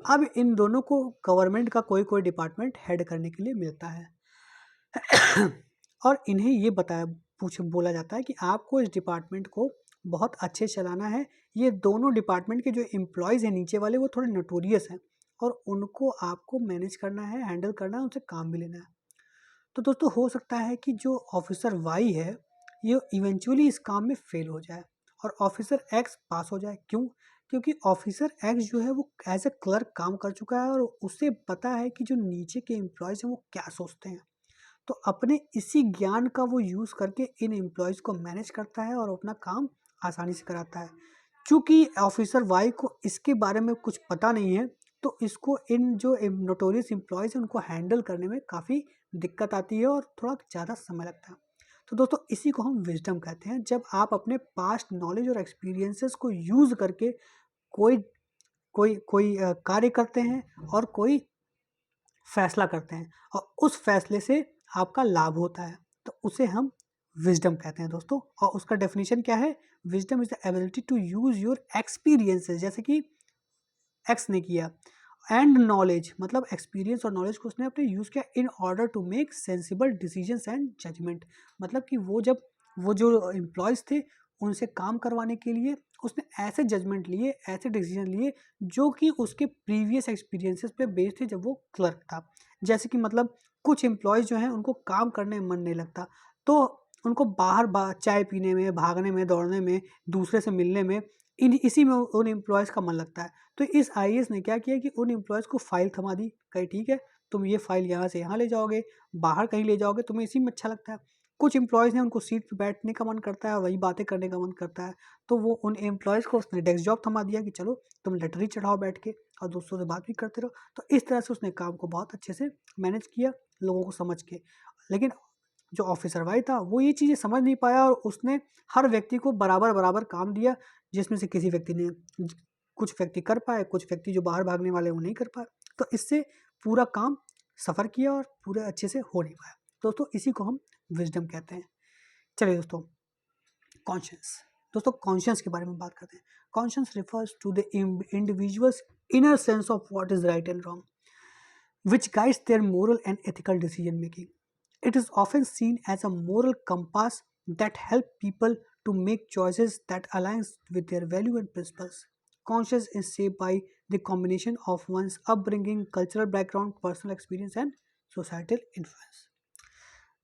अब इन दोनों को गवर्नमेंट का कोई कोई डिपार्टमेंट हेड करने के लिए मिलता है और इन्हें ये बोला जाता है कि आपको इस डिपार्टमेंट को बहुत अच्छे चलाना है। ये दोनों डिपार्टमेंट के जो एम्प्लॉयज़ हैं नीचे वाले, वो थोड़े नोटोरियस हैं और उनको आपको मैनेज करना है, हैंडल करना है, उनसे काम भी लेना है। तो दोस्तों हो सकता है कि जो ऑफिसर वाई है ये इवेंचुअली इस काम में फेल हो जाए और ऑफिसर एक्स पास हो जाए। क्यों? क्योंकि ऑफिसर एक्स जो है वो एज ए क्लर्क काम कर चुका है और उसे पता है कि जो नीचे के एम्प्लॉयज़ हैं वो क्या सोचते हैं। तो अपने इसी ज्ञान का वो यूज़ करके इन एम्प्लॉयज़ को मैनेज करता है और अपना काम आसानी से कराता है। चूँकि ऑफिसर वाई को इसके बारे में कुछ पता नहीं है, तो इसको इन जो नोटोरियस एम्प्लॉयज़ हैं उनको हैंडल करने में काफ़ी दिक्कत आती है और थोड़ा ज़्यादा समय लगता है। तो दोस्तों इसी को हम विज़डम कहते हैं, जब आप अपने पास्ट नॉलेज और एक्सपीरियंसेस को यूज़ करके कोई कोई कोई कार्य करते हैं और कोई फैसला करते हैं और उस फैसले से आपका लाभ होता है, तो उसे हम विजडम कहते हैं दोस्तों। और उसका डेफिनेशन क्या है? Wisdom is the ability to use your experiences, जैसे कि एक्स ने किया, एंड नॉलेज, मतलब एक्सपीरियंस और नॉलेज को उसने अपने यूज़ किया in order to make sensible decisions and judgement. मतलब कि वो जो एम्प्लॉयज़ थे उनसे काम करवाने के लिए उसने ऐसे जजमेंट लिए, ऐसे डिसीजन लिए जो कि उसके प्रीवियस एक्सपीरियंसेस पे बेस्ड थे जब वो क्लर्क था। जैसे कि मतलब कुछ एम्प्लॉयज़ जो हैं उनको काम करने में मन नहीं लगता, तो उनको बाहर चाय पीने में, भागने में, दौड़ने में, दूसरे से मिलने में, इसी में उन एम्प्लॉयज़ का मन लगता है। तो इस IAS ने क्या किया कि उन एम्प्लॉयज़ को फ़ाइल थमा दी, कही ठीक है तुम ये फ़ाइल यहाँ से यहाँ ले जाओगे, बाहर कहीं ले जाओगे, तुम्हें इसी में अच्छा लगता है। कुछ एम्प्लॉयज़ हैं उनको सीट पे बैठने का मन करता है, वही बातें करने का मन करता है, तो वो उन एम्प्लॉयज़ को उसने डेस्क जॉब थमा दिया कि चलो तुम लेटर ही चढ़ाओ बैठ के और दोस्तों से बात भी करते रहो। तो इस तरह से उसने काम को बहुत अच्छे से मैनेज किया लोगों को समझ के। लेकिन जो ऑफिसर वाई था वो ये चीज़ें समझ नहीं पाया और उसने हर व्यक्ति को बराबर काम दिया, जिसमें से किसी व्यक्ति ने कुछ व्यक्ति कर पाए, कुछ व्यक्ति जो बाहर भागने वाले वो नहीं कर पाए। तो इससे पूरा काम सफ़र किया और पूरे अच्छे से हो नहीं पाया। दोस्तों इसी को हम विजडम कहते हैं। चलिए दोस्तों, कॉन्शियस। दोस्तों कॉन्शियस के बारे में बात करते हैं। Conscious refers to the individual's inner sense of what is right and wrong, which guides their moral and ethical decision making. It is often seen as a moral compass that helps people to make choices that align with their value and principles. Conscience is shaped by the combination of one's upbringing, cultural background, personal experience and societal influence.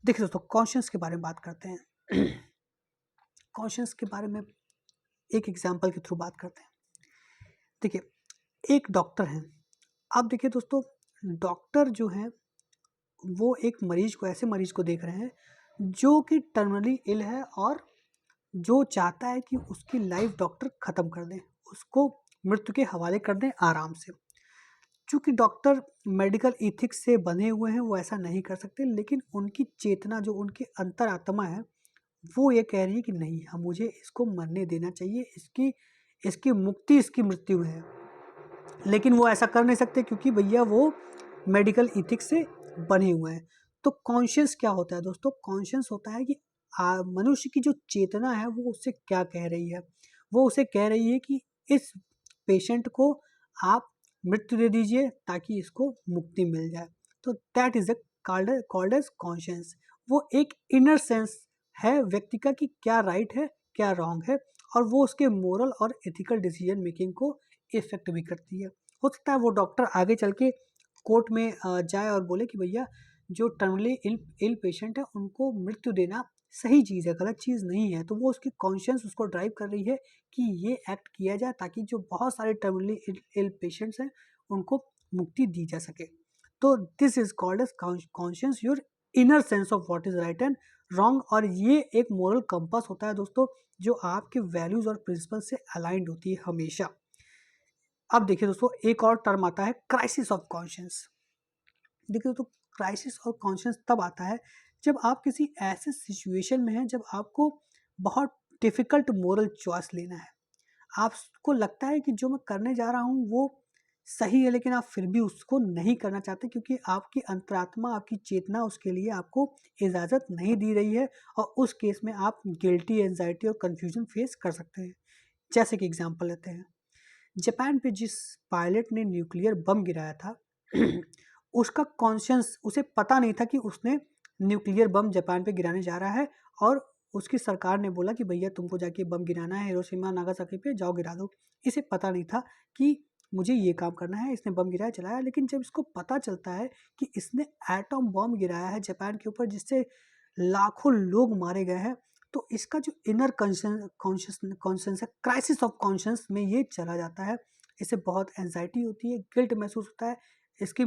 देखिए दोस्तों, conscious के बारे में बात करते हैं। Conscious के बारे में एक एग्जाम्पल के थ्रू बात करते हैं। देखिए एक डॉक्टर हैं। अब देखिए दोस्तों, डॉक्टर जो हैं वो एक ऐसे मरीज को देख रहे हैं जो कि टर्मिनली इल है और जो चाहता है कि उसकी लाइफ डॉक्टर ख़त्म कर दें, उसको मृत्यु के हवाले कर दें आराम से। चूँकि डॉक्टर मेडिकल एथिक्स से बंधे हुए हैं वो ऐसा नहीं कर सकते, लेकिन उनकी चेतना, जो उनकी अंतरात्मा है, वो ये कह रही है कि नहीं, हम मुझे इसको मरने देना चाहिए, इसकी मुक्ति इसकी मृत्यु में है। लेकिन वो ऐसा कर नहीं सकते क्योंकि भैया वो मेडिकल एथिक्स से बने हुए हैं। तो कॉन्शियस क्या होता है दोस्तों? कॉन्शियस होता है कि मनुष्य की जो चेतना है वो उससे क्या कह रही है। वो उसे कह रही है कि इस पेशेंट को आप मृत्यु दे दीजिए ताकि इसको मुक्ति मिल जाए। तो that is called as conscious. वो एक इनर सेंस है व्यक्ति का कि क्या राइट है, क्या रॉन्ग है, और वो उसके मोरल और एथिकल डिसीजन मेकिंग को इफेक्ट भी करती है। हो सकता है वो डॉक्टर आगे चल के कोर्ट में जाए और बोले कि भैया जो टर्मिनली इल पेशेंट है उनको मृत्यु देना सही चीज़ है, गलत चीज़ नहीं है। तो वो उसकी कॉन्शियस उसको ड्राइव कर रही है कि ये एक्ट किया जाए ताकि जो बहुत सारे टर्मिनली इल पेशेंट्स हैं उनको मुक्ति दी जा सके। तो this is called as conscious, your inner sense of what is right and wrong. और ये एक मोरल कंपास होता है दोस्तों, जो आपके वैल्यूज और प्रिंसिपल से अलाइंड होती है हमेशा। अब देखिए दोस्तों, एक और टर्म आता है क्राइसिस ऑफ कॉन्शियस। देखिए तो क्राइसिस और कॉन्शियस तब आता है जब आप किसी ऐसे सिचुएशन में हैं जब आपको बहुत डिफिकल्ट मोरल चॉइस लेना है। आपको लगता है कि जो मैं करने जा रहा हूँ वो सही है, लेकिन आप फिर भी उसको नहीं करना चाहते क्योंकि आपकी अंतरात्मा, आपकी चेतना उसके लिए आपको इजाज़त नहीं दी रही है। और उस केस में आप गिल्टी, एंजाइटी और कन्फ्यूजन फेस कर सकते हैं। जैसे कि एग्जांपल लेते हैं, जापान पे जिस पायलट ने न्यूक्लियर बम गिराया था उसका कॉन्शियस, उसे पता नहीं था कि उसने न्यूक्लियर बम जापान पे गिराने जा रहा है। और उसकी सरकार ने बोला कि भैया तुमको जाके बम गिराना है, हिरोशिमा नागासाकी पे जाओ गिरा दो। इसे पता नहीं था कि मुझे ये काम करना है। इसने बम गिराया, चलाया, लेकिन जब इसको पता चलता है कि इसने एटम बम गिराया है जापान के ऊपर जिससे लाखों लोग मारे गए हैं, तो इसका जो इनर कॉन्शियस है, क्राइसिस ऑफ कॉन्शियस में ये चला जाता है। इसे बहुत एंजाइटी होती है, गिल्ट महसूस होता है। इसकी,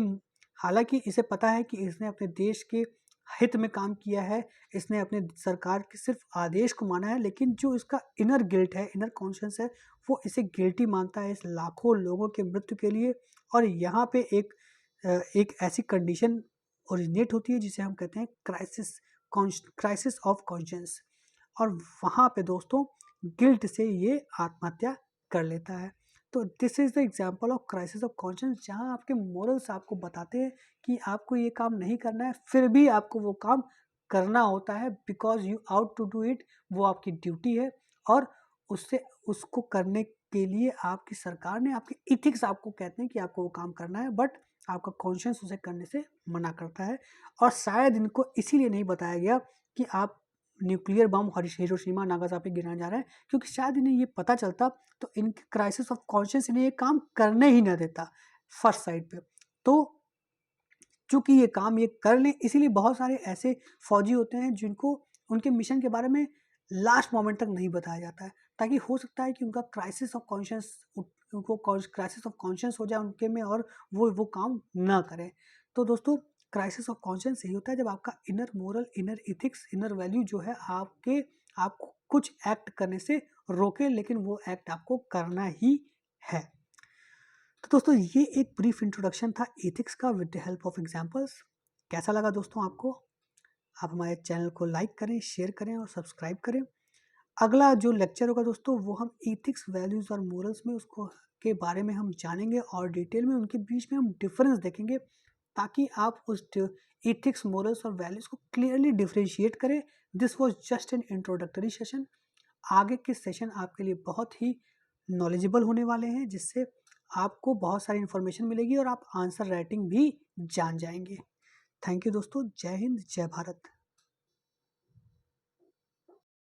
हालांकि इसे पता है कि इसने अपने देश के हित में काम किया है, इसने अपने सरकार के सिर्फ आदेश को माना है, लेकिन जो इसका इनर गिल्ट है, इनर कॉन्शियस है, वो इसे गिल्टी मानता है इस लाखों लोगों के मृत्यु के लिए। और यहाँ पे एक ऐसी कंडीशन ओरिजिनेट होती है जिसे हम कहते हैं क्राइसिस ऑफ कॉन्शियंस। और वहाँ पे दोस्तों गिल्ट से ये आत्महत्या कर लेता है। तो this is the example of crisis of conscience, जहाँ आपके मोरल्स आपको बताते हैं कि आपको ये काम नहीं करना है, फिर भी आपको वो काम करना होता है because you ought to do it. वो आपकी ड्यूटी है और उससे उसको करने के लिए आपकी सरकार ने, आपके इथिक्स आपको कहते हैं कि आपको वो काम करना है, बट आपका कॉन्शियंस उसे करने से मना करता है। और शायद इनको इसीलिए नहीं बताया गया कि आप न्यूक्लियर बम हिरोशिमा नागासाकी गिराने जा रहे हैं, क्योंकि शायद इन्हें ये पता चलता तो इनके क्राइसिस ऑफ कॉन्शियस इन्हें ये काम करने ही ना देता फर्स्ट साइड पे। तो चूंकि ये काम ये कर लें, इसीलिए बहुत सारे ऐसे फौजी होते हैं जिनको उनके मिशन के बारे में लास्ट मोमेंट तक नहीं बताया जाता है, ताकि हो सकता है कि उनका क्राइसिस ऑफ कॉन्शियस, उनको क्राइसिस ऑफ कॉन्शियस हो जाए उनके में और वो काम ना करें। तो दोस्तों क्राइसिस ऑफ कॉन्शियस यही होता है जब आपका inner moral, inner ethics, inner value जो है आपको कुछ एक्ट करने से रोके, लेकिन वो एक्ट आपको करना ही है। तो दोस्तों ये एक ब्रीफ इंट्रोडक्शन था एथिक्स का with the help of examples. कैसा लगा दोस्तों आपको? आप हमारे चैनल को लाइक करें, शेयर करें और सब्सक्राइब करें। अगला जो लेक्चर होगा दोस्तों वो हम एथिक्स, वैल्यूज़ और मोरल्स में उसको के बारे में हम जानेंगे और डिटेल में उनके बीच में हम डिफरेंस देखेंगे, ताकि आप उस एथिक्स, मोरल्स और वैल्यूज़ को क्लियरली डिफ्रेंशिएट करें। This was just an introductory session. आगे के सेशन आपके लिए बहुत ही नॉलेजेबल होने वाले हैं, जिससे आपको बहुत सारी इन्फॉर्मेशन मिलेगी और आप आंसर राइटिंग भी जान जाएंगे। थैंक यू दोस्तों। जय हिंद, जय भारत।